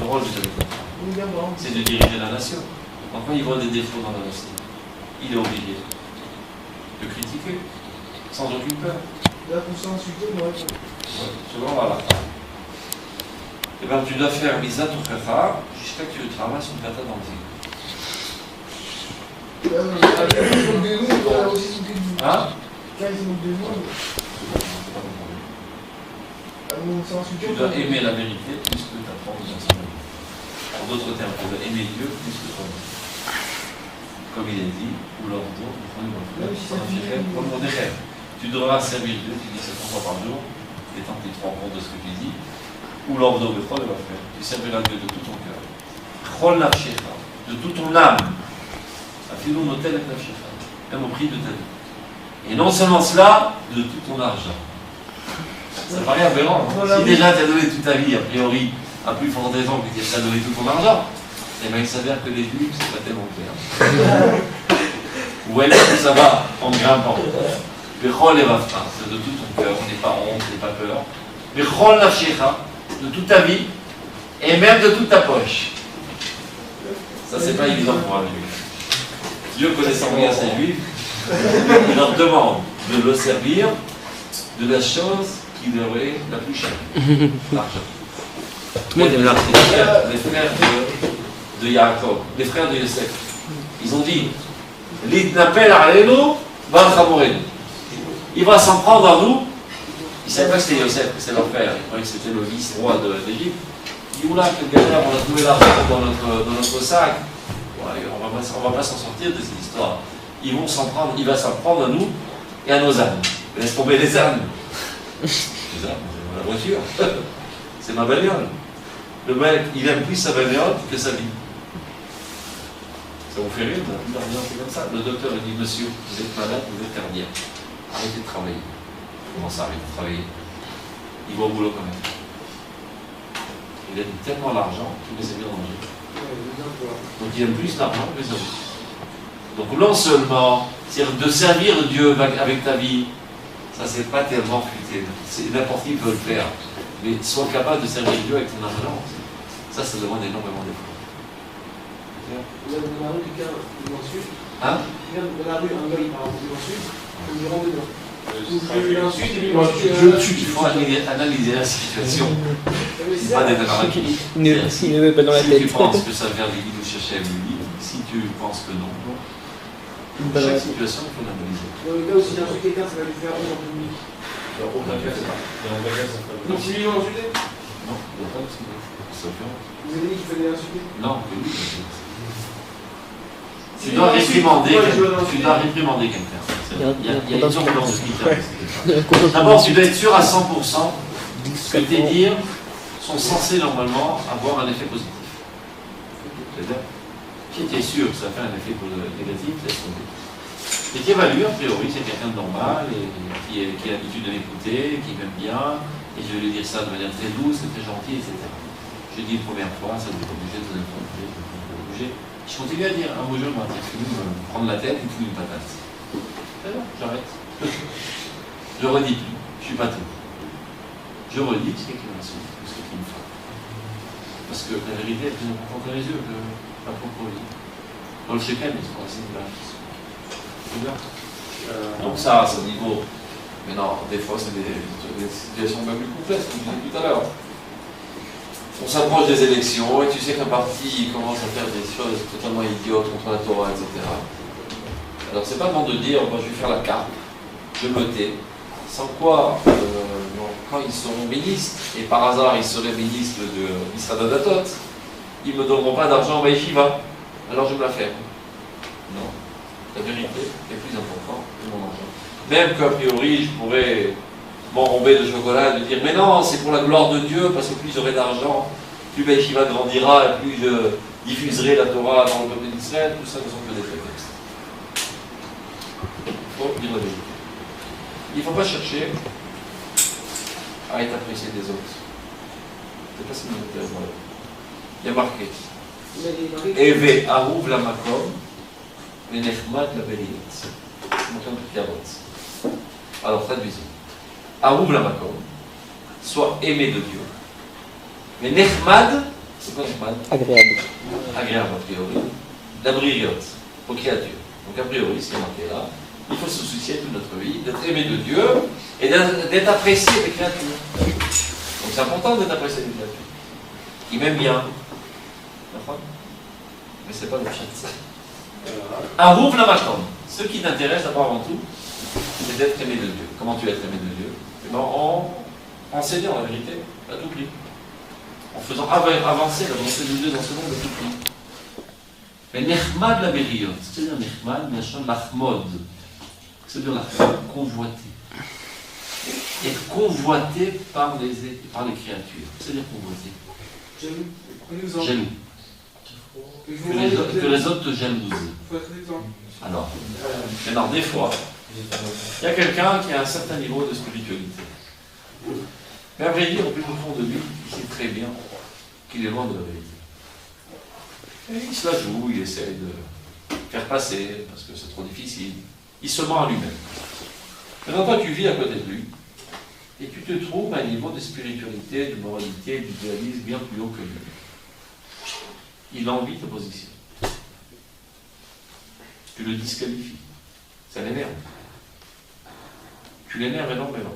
Le rôle du téléphone, c'est de diriger la nation. Donc quand il voit des défauts dans la nation, il est obligé de critiquer, sans aucune peur. Là, pour s'insulter, moi, Souvent, voilà. Et bien, tu dois faire Misa Tochecha jusqu'à ce que tu travailles sur le kata dans le film. Hein? Tu dois aimer la vérité plus que ta propre enseignement. En d'autres termes, tu dois aimer Dieu plus que toi-même. Comme il est dit, ou l'ordre, tu devras servir Dieu, tu dis 7 fois par jour, et tant que tu te rends compte de ce que tu dis, ou l'ordre de Chol va faire. Tu serviras Dieu de tout ton cœur. Chol nafshecha, de toute ton âme. Afilou notel et nafshecha, même au prix de ta vie. Et non seulement cela, de tout ton argent. Ça paraît aberrant. Si déjà tu as donné toute ta vie, a priori, à plus forte raison que tu as donné tout ton argent, eh bien il s'avère que les juifs, c'est pas tellement clair. Ou elle, ça va en grimpant. Bechol evavta, c'est de tout ton cœur, n'aie pas honte, n'aie pas peur. Bechol nafshecha, de toute ta vie, et même de toute ta poche. Ça, c'est pas évident pour un juif. Dieu connaissant bien ses juifs, il leur demande de le servir de la chose qui leur est la plus chère, l'argent. Tout le monde aime l'argent. Les frères de Yaakov, les frères de Yosef, ils ont dit L'itnapel alenu, va chamorenu. Il va s'en prendre à nous. Il ne savait pas que c'était Yosef, que c'était leur père. Il croyait que c'était le vice-roi d'Égypte. Il dit, oula, quelle galère, on a trouvé l'argent dans notre sac. Ouais, on va pas s'en sortir de cette histoire. Il va s'en prendre à nous et à nos âmes. Laisse tomber les âmes. Les âmes, c'est la voiture. C'est ma bagnole. Le mec, il aime plus sa bagnole que sa vie. Ça vous fait rire, c'est comme ça. Le docteur lui dit, monsieur, vous êtes malade, vous êtes cardiaque. Arrêtez de travailler. Comment ça, arrêtez de travailler? Il va au boulot quand même. Il a tellement d'argent qu'il les a bien rangés. Donc il aime plus l'argent que les autres. Donc non seulement, c'est de servir Dieu avec ta vie, ça c'est pas tellement futé. N'importe qui peut le faire. Mais sois capable de servir Dieu avec ton argent. Ça demande énormément d'efforts. Vous avez dans la rue quelqu'un qui m'insulte. Hein? Dans la rue, un gars il parle qui m'insulte, il me rentre dedans. Il faut analyser la situation. Pas d'être dans la clinique. Il ne veut pas dans la Si tête. tu penses que ça vient de l'Église ou chercher à lui, si tu penses que non, chaque situation, il faut l'analyser. Le gars aussi, il insulte quelqu'un, ça va lui faire rire en public. Donc si lui m'a insulté, Non, il n'y a pas de ça fait honte. vous avez dit qu'il fallait l'insulter. Non, que lui, tu dois réprimander quelqu'un. Il y a une urgence de critères. D'abord, tu dois être sûr à 100% que tes dires sont censés normalement avoir un effet positif. C'est-à-dire, si tu es sûr que ça fait un effet négatif, laisse tomber. Et tu évalues, a priori, c'est quelqu'un de normal et qui a l'habitude de m'écouter, qui m'aime bien, et je vais lui dire ça de manière très douce, très gentille, etc. Je dis une première fois, ça ne veut pas bouger, ça ne veut pas bouger. Je continue à dire, un beau jour, il faut me prendre la tête, il faut une patate. C'est bon, j'arrête. Je redis plus, je suis pas tout. Je redis ce qui m'insulte, ce qui me frappe. Parce que la vérité est plus importante à les yeux que la propre vie. Dans le Shekem, ils sont assez blancs. C'est bien. Donc ça, c'est au niveau. Mais non, des fois, c'est des situations même plus complexes, comme je disais tout à l'heure. On s'approche des élections et tu sais qu'un parti commence à faire des choses totalement idiotes contre la Torah, etc. Alors c'est pas bon de dire, moi je vais faire la carte, je me tais. Sans quoi, quand ils seront ministres, et par hasard ils seraient ministres de Israël Datot, ils ne me donneront pas d'argent à Yeshiva. Alors je me la ferme. Non. La vérité est plus importante que mon argent. Même qu'a priori, je pourrais m'enrober de chocolat et de dire mais non, c'est pour la gloire de Dieu, parce que plus j'aurai d'argent, plus Yeshiva grandira, et plus je diffuserai la Torah dans le peuple d'Israël. Tout ça ne sont que des prétextes. Il faut dire la vérité. Il ne faut pas chercher à être apprécié des autres. C'est pas ce qui m'intéresse dans la vie. Il y a marqué Eve Arouv la Makom, Menechmad la Beliot. C'est mon terme de Kiavot. Alors traduisons. Arouv la Makom, soit aimé de Dieu. Mais Nechmad, c'est quoi Nechmad? Agréable. Agréable a priori. La Briliot, aux créatures. Donc a priori, ce qui est marqué là, il faut se soucier toute notre vie d'être aimé de Dieu et d'être apprécié des créatures. Donc c'est important d'être apprécié des créatures. Qui m'aiment bien. Mais c'est pas le chat. Arouv la Makom. Ce qui t'intéresse d'abord avant tout, c'est d'être aimé de Dieu. Comment tu es aimé de Dieu? Eh bien, en enseignant la vérité à tout prix. En faisant avancer la volonté de Dieu dans ce monde à tout prix. Mais Nechmad la Beriot, c'est-à-dire Nechmad, Lachmod, c'est-à-dire la convoiter. Être convoité par les créatures, c'est-à-dire convoiter. Jaloux. Que les autres te jalousent. Alors, maintenant, des fois, il y a quelqu'un qui a un certain niveau de spiritualité. Mais à vrai dire, au plus profond de lui, il sait très bien qu'il est loin de la vérité. Et il se la joue, il essaie de faire passer, parce que c'est trop difficile. Il se ment à lui-même. Maintenant, toi, tu vis à côté de lui, et tu te trouves à un niveau de spiritualité, de moralité, d'idéalisme bien plus haut que lui. Il envie ta position. Tu le disqualifies. Ça l'énerve. Tu l'énerves énormément.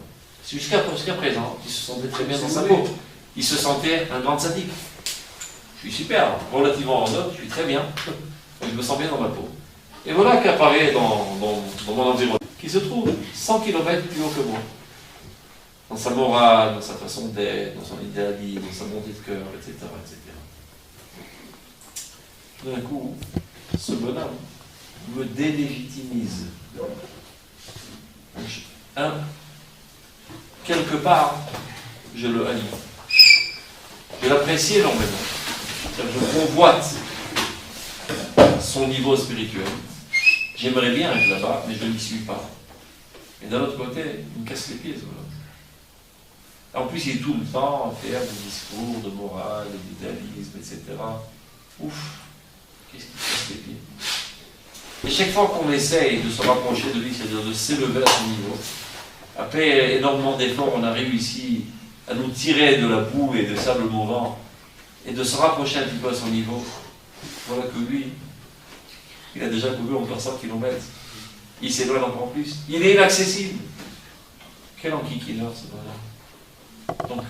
Jusqu'à présent, il se sentait très bien dans sa peau. Il se sentait un grand sadique. Je suis super, relativement en note, je suis très bien. Je me sens bien dans ma peau. Et voilà qu'apparaît dans mon environnement qui se trouve 100 km plus haut que moi. Dans sa morale, dans sa façon d'être, dans son idéalisme, dans sa montée de cœur, etc. etc. Tout d'un coup, ce bonhomme me délégitimise. Quelque part, je le haïs. Je l'apprécie énormément. Je convoite son niveau spirituel. J'aimerais bien être là-bas, mais je n'y suis pas. Et d'un autre côté, il me casse les pieds, ce bonhomme. En plus, il est tout le temps à faire des discours de morale, d'idéalisme, etc. Ouf, qu'est-ce qui casse les pieds? Et chaque fois qu'on essaye de se rapprocher de lui, c'est-à-dire de s'élever à son niveau, après énormément d'efforts, on a réussi à nous tirer de la boue et de sable mouvant et de se rapprocher un petit peu à son niveau. Voilà que lui, il a déjà couru encore 100 km. Il s'éloigne encore plus. Il est inaccessible. Quel enquiquineur, ce bonhomme. Donc,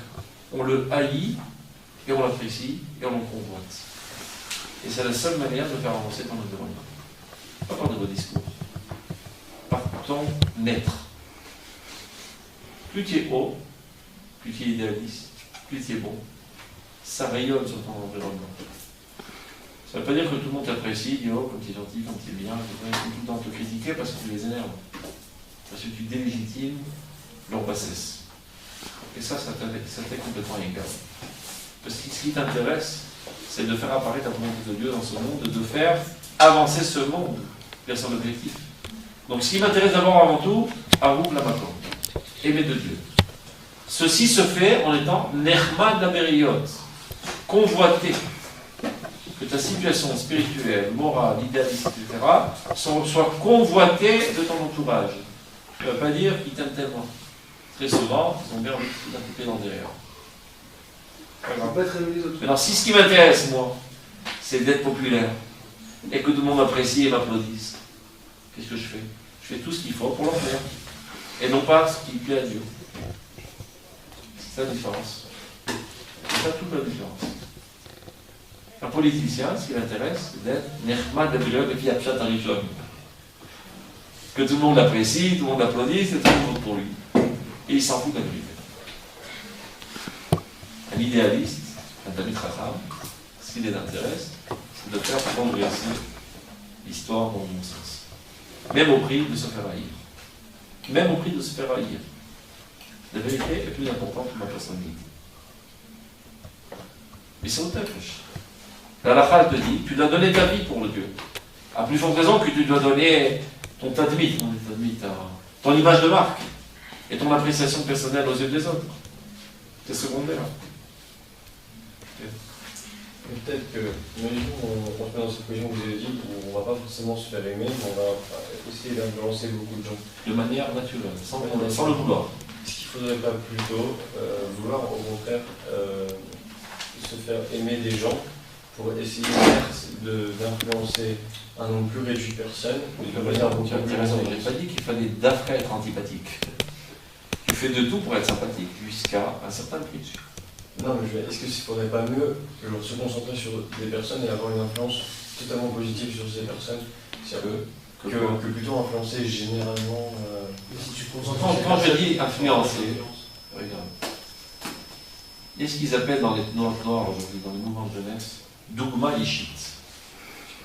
on le haït, et on l'apprécie, et on le convoite. Et c'est la seule manière de faire avancer ton environnement. Pas par de vos discours. Par ton être. Plus tu es haut, plus tu es idéaliste, plus tu es bon, ça rayonne sur ton environnement. Ça ne veut pas dire que tout le monde t'apprécie, dit oh, comme tu es gentil, comme tu es bien, ils font tout le temps te critiquer parce que tu les énerves. Parce que tu délégitimes leur bassesse. Et ça t'est complètement égal. Parce que ce qui t'intéresse, c'est de faire apparaître la volonté de Dieu dans ce monde, de faire avancer ce monde vers son objectif. Donc ce qui m'intéresse d'abord avant tout, Aruv Lamakom, aimer de Dieu. Ceci se fait en étant Nechmad Laberiot, convoité. Que ta situation spirituelle, morale, idéaliste, etc., soit convoitée de ton entourage. Ça ne veut pas dire qu'ils t'aiment tellement. Très souvent, ils ont bien envie de t'impliquer dans derrière. Alors, si ce qui m'intéresse, moi, c'est d'être populaire, et que tout le monde m'apprécie et m'applaudisse, qu'est-ce que je fais? Je fais tout ce qu'il faut pour leur plaire. Et non pas ce qui plaît à Dieu. C'est ça la différence. C'est ça toute la différence. Un politicien, ce qui l'intéresse, c'est d'être Nechmad Laberiot et puis Apshat Arishon. Que tout le monde l'apprécie, tout le monde l'applaudisse, et tout le monde vote pour lui. Et il s'en fout de la vérité. Un idéaliste, un Talmid Chacham, ce qui les intéresse, c'est de faire progresser l'histoire dans le bon sens. Même au prix de se faire haïr. Même au prix de se faire haïr. La vérité est plus importante que ma personnalité. Mais c'est au tefesh. La halakha te dit, tu dois donner ta vie pour le Dieu. À plus forte raison que tu dois donner ton tadmit, ton image de marque, et ton appréciation personnelle aux yeux des autres. C'est secondaire. Peut-être que, imaginons qu'on se met dans cette position que vous avez dit, où on ne va pas forcément se faire aimer, mais on va essayer d'influencer beaucoup de gens. De manière naturelle, sans le vouloir. Est-ce qu'il ne faudrait pas plutôt vouloir, au contraire, se faire aimer des gens pour essayer d'influencer un nombre plus réduit de personnes, de manière beaucoup plus raisonnable? Je n'ai pas dit qu'il fallait d'Afka être antipathique. Tu fais de tout pour être sympathique, jusqu'à un certain prix. Non, mais est-ce qu'il ne faudrait pas mieux se concentrer sur des personnes et avoir une influence totalement positive sur ces personnes que plutôt influencer généralement Si tu te concentres quand je dis influencer, regarde. Il y a ce qu'ils appellent dans les noirs aujourd'hui, dans les mouvements de jeunesse, Dougma Ishit.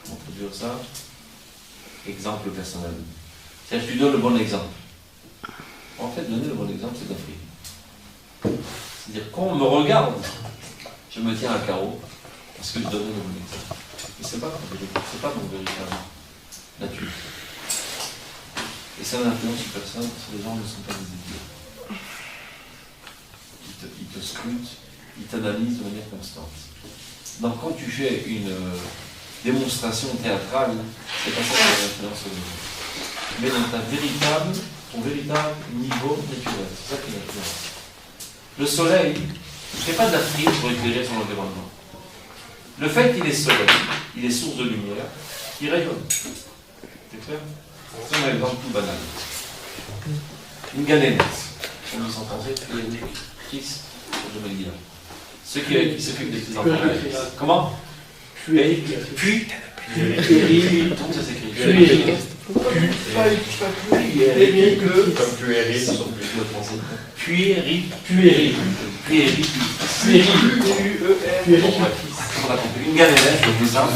On peut dire ça, exemple personnel. C'est-à-dire que tu donnes le bon exemple. En fait, donner le bon exemple, c'est d'offrir. C'est-à-dire qu'on me regarde, je me tiens à carreau parce que je donne le bon exemple. Mais ce n'est pas mon véritable nature. Et ça n'influence personne parce que les gens ne sont pas des idiots. Ils te scrutent, ils t'analysent de manière constante. Donc quand tu fais une démonstration théâtrale, c'est pas ça qui va influencer le monde. Mais dans ton véritable niveau naturel, c'est ça qui influence. Le soleil ne fait pas de la frite pour éclairer son environnement. Le fait qu'il est soleil, il est source de lumière, il rayonne. C'est clair? C'est un exemple tout banal. Une galénette. On dit en français, Christ, je vais le dire. Ceux qui s'occupent des petits enfants. Comment? Puis, tout ça s'écrit. Pourquoi pas Puéril que, comme puéril, sauf plus le français. Puéril. On a compris. Une galette, je vous ça.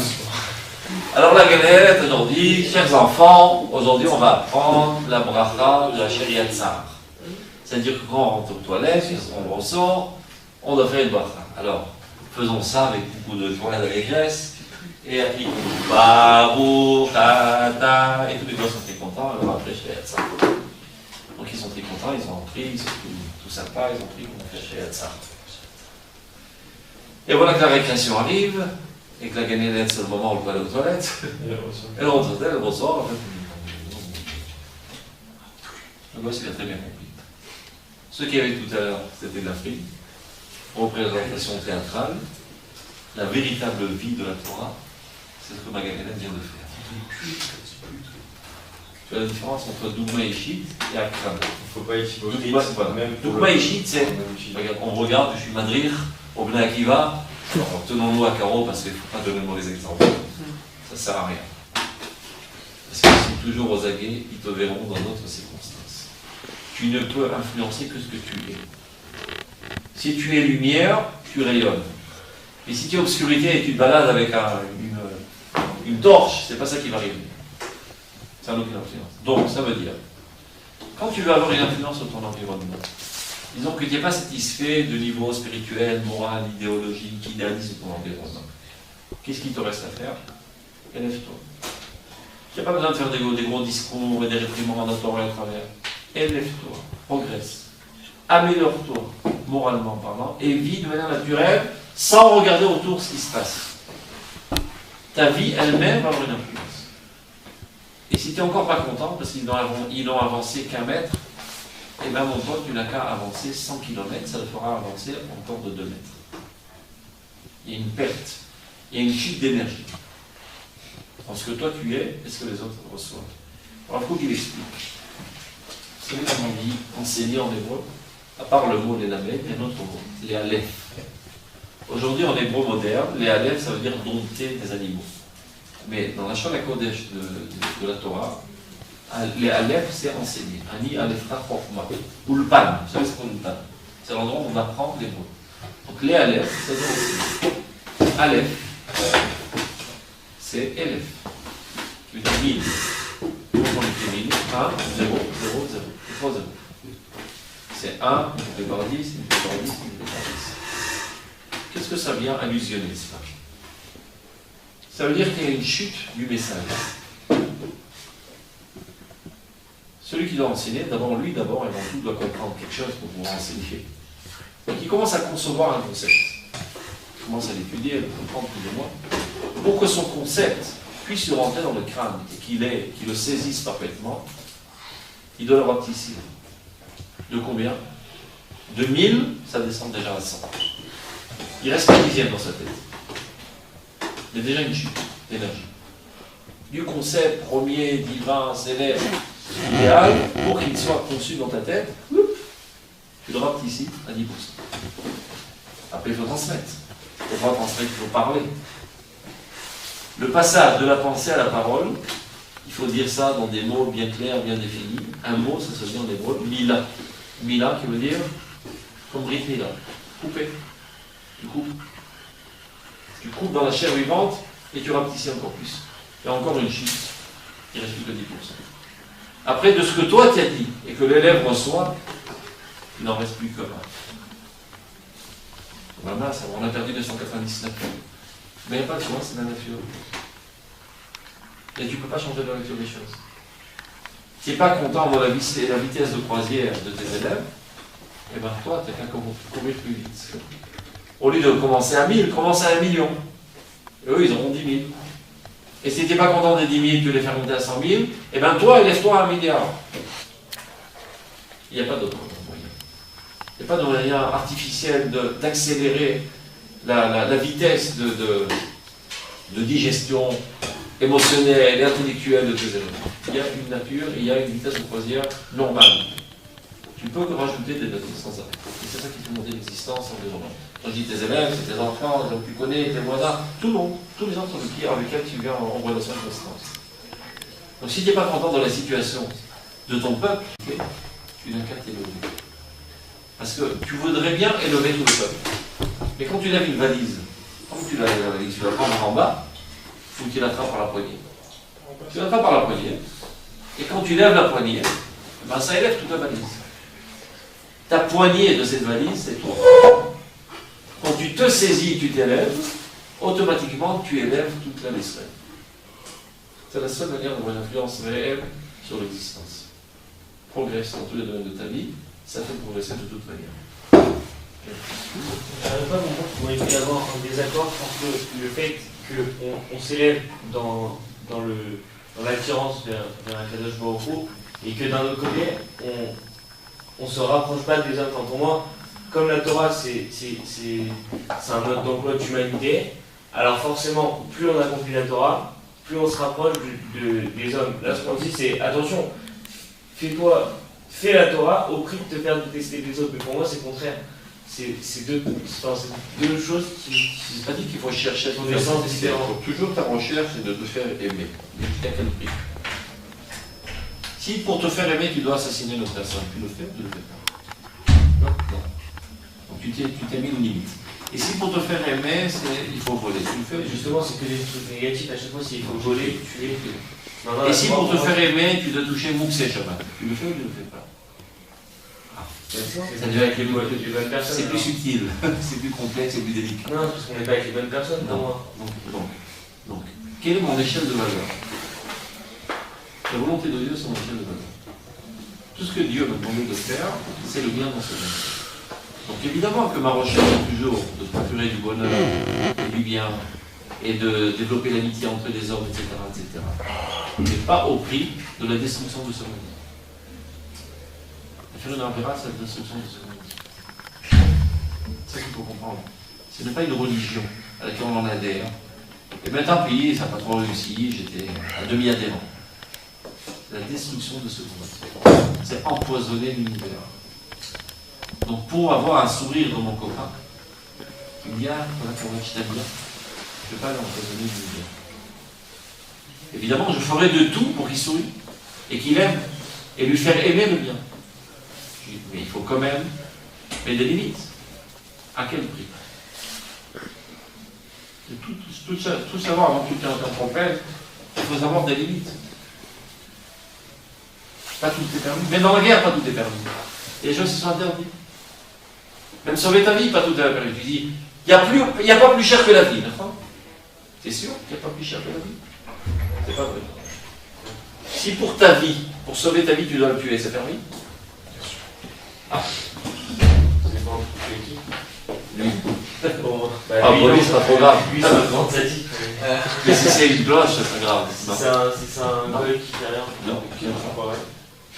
Alors la galette, aujourd'hui, chers enfants, aujourd'hui on va apprendre la bracha de la Sheriat Tzar. C'est-à-dire que quand on rentre aux toilettes, on ressort, on doit faire une bracha. Alors, faisons ça avec beaucoup de joie et d'allégresse. Et après, Baruch Ata, et tous les gars sont très contents, alors après Sheriat Tzar. Donc ils sont très contents, ils ont appris, ils sont tout sympas, ils ont appris comment faire Sheriat Tzar. Et voilà que la récréation arrive, et que la gagnette, c'est le moment où on peut aller aux toilettes. Et on se dit, elle ressort, en fait. Le gosse, il a très bien compris. Ce qu'il y avait tout à l'heure, c'était de la frime, représentation théâtrale, la véritable vie de la Torah, c'est ce que Magalhães vient de faire. Tu as la différence entre Dougma et Shit et Akram. Il ne faut pas équivoquer. Dougma et Shit, c'est, on regarde, je suis Madrir, au Bnei Akiva, alors tenons-nous à carreau parce qu'il ne faut pas donner de mauvais exemples. Ça ne sert à rien. Parce qu'ils sont toujours aux aguets, ils te verront dans d'autres circonstances. Tu ne peux influencer que ce que tu es. Si tu es lumière, tu rayonnes. Et si tu es obscurité et tu te balades avec une torche, c'est pas ça qui va arriver. Ça n'a aucune influence. Donc, ça veut dire, quand tu veux avoir une influence sur ton environnement, disons que tu n'es pas satisfait de niveau spirituel, moral, idéologique, idéaliste de ton environnement, qu'est-ce qu'il te reste à faire? Élève-toi. Tu n'as pas besoin de faire des gros discours et des réprimandes à tort et à travers. Élève-toi, progresse, améliore-toi, moralement parlant, et vis de manière naturelle, sans regarder autour ce qui se passe. Ta vie elle-même va avoir une influence. Et si tu n'es encore pas content, parce qu'ils n'ont avancé qu'un mètre, eh bien mon pote, tu n'as qu'à avancer 100 km, ça te fera avancer encore de 2 mètres. Il y a une perte, il y a une chute d'énergie. Entre ce que toi tu es et ce que les autres reçoivent. Alors il faut qu'il explique. Vous savez comment on dit enseigner en hébreu? À part le mot les lamed, il y a un autre mot, les aleph. Aujourd'hui, en hébreu moderne, les aleph, ça veut dire dompter des animaux. Mais dans la Shana Kodesh de la Torah, les aleph, c'est enseigner. Ani alefra chokma. Ulpan, vous savez ce qu'on ulpan? C'est l'endroit où on apprend l'hébreu. Donc les aleph, ça veut enseigner. Aleph, c'est élève. Tu veux dire 1000. Comment on écrit 1000? 1, 0, 0, 0. C'est 3 0. C'est 1, multiplié par 10, multiplié par 10, multiplié par 10. Qu'est-ce que ça vient allusionner, ça? Ça veut dire qu'il y a une chute du message. Celui qui doit enseigner, d'abord lui, d'abord et avant tout, doit comprendre quelque chose pour pouvoir enseigner. Donc il commence à concevoir un concept. Il commence à l'étudier, à le comprendre plus ou moins. Pour que son concept puisse se rentrer dans le crâne et qu'il le saisisse parfaitement, il doit le rapetisser. De combien? De 1000, ça descend déjà à 100. Il reste un dixième dans sa tête. Il y a déjà une chute d'énergie. Du concept premier, divin, céleste, idéal, pour qu'il soit conçu dans ta tête, tu le rapes ici à 10%. Après, il faut transmettre. Il faut transmettre, il faut parler. Le passage de la pensée à la parole, il faut dire ça dans des mots bien clairs, bien définis. Un mot, ça se dit en hébreu, mila. Mila qui veut dire, comme Brit Mila, couper. Tu coupes. Tu coupes dans la chair vivante et tu rapetisses encore plus. Il y a encore une chute. Il ne reste plus que 10%. Après, de ce que toi tu as dit et que l'élève reçoit, il n'en reste plus que 1. Voilà, ça, on a perdu 299. Mais il n'y a pas de choix, c'est la nature. Et tu ne peux pas changer la nature des choses. Si tu n'es pas content de la vitesse de croisière de tes élèves, et bien toi, tu n'as qu'à courir plus vite. Au lieu de commencer à 1000, commence à 1 million. Et eux, ils auront 10 000. Et si tu n'es pas content des 10 000, tu les fais monter à 100 000, et bien toi, élève-toi à 1 milliard. Il n'y a pas d'autre moyen. Il n'y a pas de moyen artificiel d'accélérer la vitesse de digestion émotionnelle et intellectuelle de tes éléments. Il y a une nature, il y a une vitesse de croisière normale. Tu peux rajouter des natures sans arrêt. Et c'est ça qui fait monter l'existence en développement. Quand je dis tes élèves, c'est tes enfants, les gens que tu connais, tes voisins, tout le monde, tous les autres avec lesquels tu viens en relation constante. Donc si tu n'es pas content dans la situation de ton peuple, tu n'as qu'à t'élever. Parce que tu voudrais bien élever tout le peuple. Mais quand tu lèves une valise, tu la prends en bas, il faut que tu l'attrapes par la poignée. Tu l'attrapes par la poignée, et quand tu lèves la poignée, ben ça élève toute la valise. Ta poignée de cette valise, c'est toi. Quand tu te saisis, tu t'élèves, automatiquement tu élèves toute la vaisselle. C'est la seule manière d'avoir une influence réelle sur l'existence. Progresser dans tous les domaines de ta vie, ça fait progresser de toute manière. Je n'arrive pas à comprendre qu'il pourrait y avoir un désaccord entre le fait qu'on s'élève dans l'attirance vers un Kadosh Baruch Hu, et que d'un autre côté, on ne se rapproche pas des hommes. Enfin, pour moi, comme la Torah, c'est un mode d'emploi d'humanité, alors forcément, plus on accomplit la Torah, plus on se rapproche des hommes. Là, ce qu'on dit, c'est attention, fais la Torah au prix de te faire détester les autres. Mais pour moi, c'est le contraire. C'est deux choses qui. Je n'ai pas dit qu'il faut chercher sont des sens différents. Toujours ta recherche est de te faire aimer. Mais à quel prix? Si pour te faire aimer, tu dois assassiner une autre personne, tu le fais ou tu ne le fais pas? Non. Donc tu t'es mis une limite. Et si pour te faire aimer, il faut voler, tu le fais? Justement, c'est que des trucs négatifs à chaque fois, s'il faut voler, tuer. Et si pour te faire aimer, tu dois toucher Moukse Shabbat, tu le fais ou tu ne le fais pas? Ça devient avec les bonnes personnes. C'est plus subtil, c'est plus complexe, c'est plus délicat. Non, parce qu'on n'est pas avec les bonnes personnes, pour moi. Donc, quelle est mon échelle de valeur? La volonté de Dieu, c'est mon échelle de valeur. Tout ce que Dieu m'a demandé de faire, c'est le bien dans ce monde. Donc évidemment que ma recherche est toujours de procurer du bonheur et du bien et de développer l'amitié entre les hommes, etc., etc. Mais pas au prix de la destruction de ce monde. Faire une opéra, c'est la destruction de ce monde. C'est ça qu'il faut comprendre. Ce n'est pas une religion à laquelle on en adhère. Et bien tant pis, ça n'a pas trop réussi, j'étais à demi-adhérent. C'est la destruction de ce monde. C'est empoisonner l'univers. Donc pour avoir un sourire dans mon copain, il y a, voilà, pour je t'aime bien, je ne vais pas l'empoisonner l'univers. Évidemment, je ferai de tout pour qu'il sourie et qu'il aime et lui faire aimer le bien. Mais il faut quand même mettre des limites. À quel prix? Tout savoir avant que tu tiens un trompette, il faut savoir des limites. Pas tout est permis. Même dans la guerre, pas tout est permis. Il y a des choses qui sont interdites. Même sauver ta vie, pas tout est permis. Tu dis, il n'y a pas plus cher que la vie, n'est-ce pas? C'est sûr qu'il n'y a pas plus cher que la vie? C'est pas vrai. Si pour ta vie, pour sauver ta vie, tu dois le tuer, c'est permis? Ah. C'est bon, lui. Bon, lui, c'est pas trop grave. Lui, c'est un grand sadique. Mais si c'est une cloche, c'est pas grave. Si c'est un goy qui fait rien. Non, qui ne fera pas rien.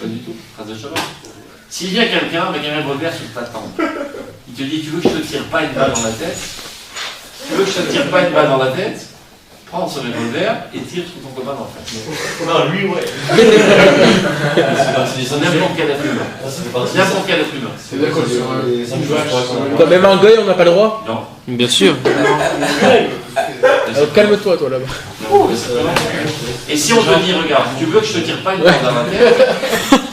Pas du tout. Trace de cheval. S'il vient quelqu'un avec un revolver sur ta tempe, il te dit, tu veux que je te tire pas une balle dans la tête? Tu veux que je te tire pas une balle dans la tête? Prends ce revolver et tire sur ton copain dans la face. Non, lui, ouais. C'est n'importe quel être humain. N'importe quel être humain. C'est d'accord sur Toi, même un goy, on n'a pas le droit? Non. Bien sûr. Calme-toi, toi, là-bas. Et si on te dit, regarde, tu veux que je te tire pas une balle dans la tête,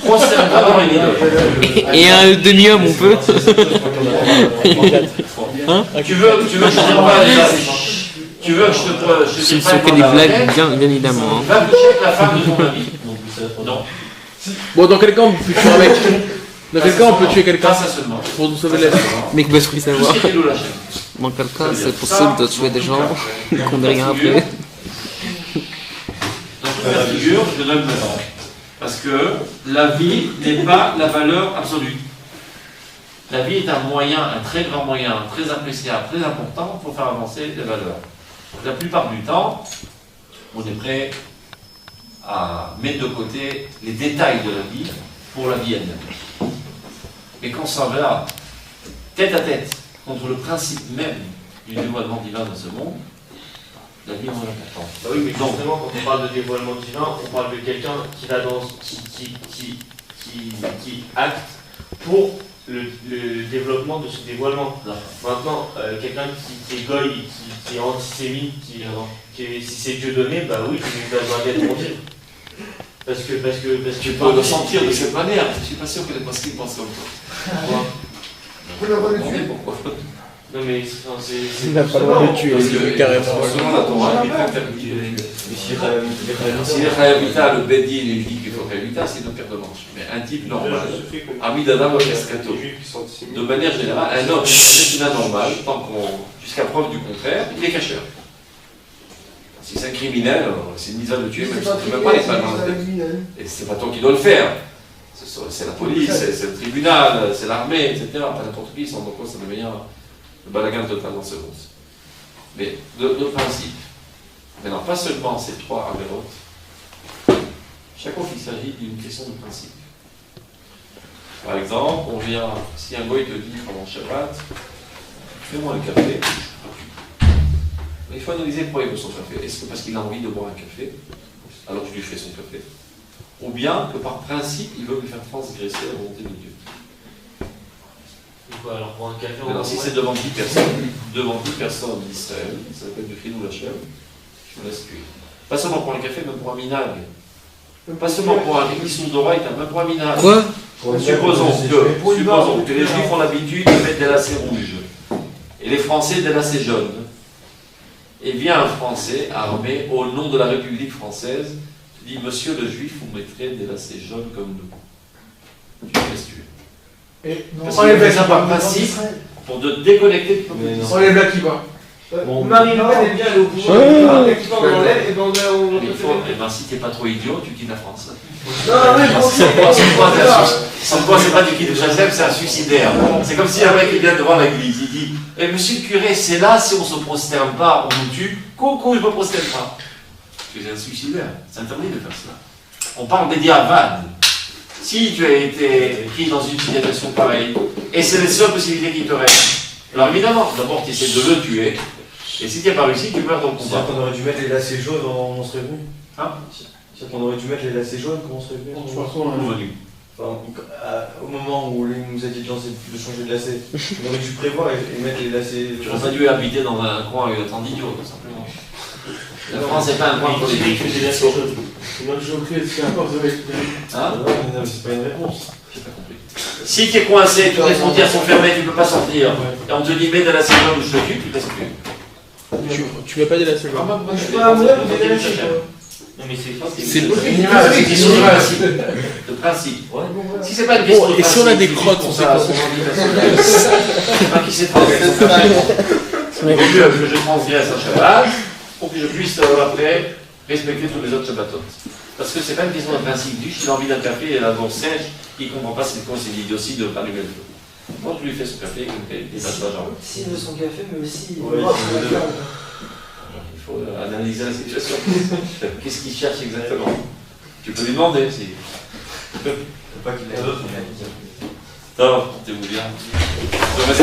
prosterne-toi dans une idole. Et un demi-homme, on peut? Hein? Tu veux que je te tire pas une balle? Tu veux que je te Ce ne tire sont pas que une des balle dans la blagues, tête? bien évidemment. Va coucher avec la femme de ton ami. Non. Bon, dans quel cas on peut tuer un mec? Dans quel cas on peut tuer quelqu'un? Pas ça seulement. Pour nous sauver la vie. Mec, bah, je voulais Tout savoir. ce qui est Elou Lachem. Dans quel cas c'est possible de tuer des gens qu'on ne rien après? Dans toute la figure, je donne maintenant. Parce que la vie n'est pas la valeur absolue. La vie est un moyen, un très grand moyen, très appréciable, très important pour faire avancer les valeurs. La plupart du temps, on est prêt à mettre de côté les détails de la vie pour la vie elle-même. Mais quand ça va tête à tête contre le principe même du dévoilement divin dans ce monde, la vie est moins importante. Bah oui, mais justement, quand on parle de dévoilement divin, on parle de quelqu'un qui va dans, qui acte pour le développement de ce dévoilement. Maintenant, quelqu'un qui est goy, qui est antisémite, si c'est Dieu donné, bah oui, il va être mon Dieu. Parce que Tu peux le sentir de cette manière. Je suis pas sûr que les Pasquines pensent comme toi. On est pourquoi. Non mais c'est. Il n'a pas le droit de tuer, Parce que carrément. selon la Torah, il est interdit. Si les Chayavita, le Bedi, il dit qu'il faut Chayavita, c'est une paire de manches. Mais un type normal, Ami d'Adam au Pescato, de manière générale, un homme est une anormale, tant qu'on, jusqu'à preuve du contraire, il est cacheur. Si c'est un criminel, c'est une mise à le tuer, même si tu ne veux pas les balles dans la tête. Et c'est pas toi qui dois le faire. C'est la police, c'est le tribunal, c'est l'armée, etc. Pas n'importe qui, sans quoi ça devient le balagan total dans ce sens. Mais de principe, maintenant, pas seulement ces trois avérotes, chaque fois qu'il s'agit d'une question de principe. Par exemple, on vient, si un goy te dit pendant Shabbat, fais-moi un café, mais il faut analyser pourquoi il veut son café. Est-ce que parce qu'il a envie de boire un café, alors je lui fais son café, ou bien que par principe, il veut me faire transgresser la volonté de Dieu. Alors pour un café, alors si c'est devant 10 personnes d'Israël, ça s'appelle du Chilou Hashem, je me laisse tuer. Pas seulement pour un café, même pour un minag. Pas seulement pour un Issour d'Oraïta, même pour un minag. Quoi? Supposons que les Juifs ont l'habitude de mettre des lacets rouges et les Français des lacets jaunes. Et vient un Français armé au nom de la République française, qui dit Monsieur le Juif, vous mettrez des lacets jaunes comme nous. Tu me laisses tuer. Parce qu'il fait ça par principe pour te déconnecter de population. On les blagues qui va. Marine Le Pen, elle vient aller au pouvoir. Effectivement, on l'enlève et on si t'es pas trop idiot, tu quittes la France. Non, mais Sans quoi, c'est pas du quitte de Joseph, c'est un suicidaire. C'est comme si un mec qui vient devant l'église, il dit Monsieur le curé, c'est là, si on se prosterne pas, on nous tue. Coucou, je me prosterne pas. Tu es un suicidaire. C'est interdit de faire cela. On parle des diavades. Si tu as été pris dans une situation pareille, et c'est les seules possibilités qui te restent, alors évidemment, d'abord tu essaies de le tuer, et si tu n'as pas réussi, tu meurs dans le combat. C'est-à-dire qu'on aurait dû mettre les lacets jaunes, on serait venu. Hein? C'est-à-dire qu'on aurait dû mettre les lacets jaunes, comment on serait venu? Au moment où lui nous a dit de changer de lacets, on aurait dû prévoir et mettre les lacets. Tu n'aurais pas dû habiter dans un coin avec autant d'idiots, tout simplement. La France n'est pas un coin politique. Hein? Non, c'est pas une réponse. J'ai pas compris. Si tu es coincé, toutes les frontières sont fermées, tu ne peux pas sortir, et on te dit mets de la sécurité ou je te tue, tu t'es plus. Tu mets pas des lacets. je suis pas amoureux, vous allez lâcher quoi. Non mais c'est C'est une question de principe. De principe. Si c'est pas une question de principe. Et si on a des crottes, on sait pas. pas. C'est pas qui s'est transgressé. Il vaut mieux que je transgresse un Shabbat pour que je puisse après respecter tous les autres Shabbatot. Parce que c'est pas une question de principe. Du il a envie d'un café et la bourse sèche, il ne comprend pas c'est quoi, c'est l'idiotie de rallumer le feu. Moi, je lui fais son café, il passe pas genre. S'il veut son café, mais aussi. Il faut analyser la situation. Qu'est-ce qu'il cherche exactement? Tu peux lui demander si. Pas qu'il ait d'autres, mais D'accord, portez-vous bien. Je reste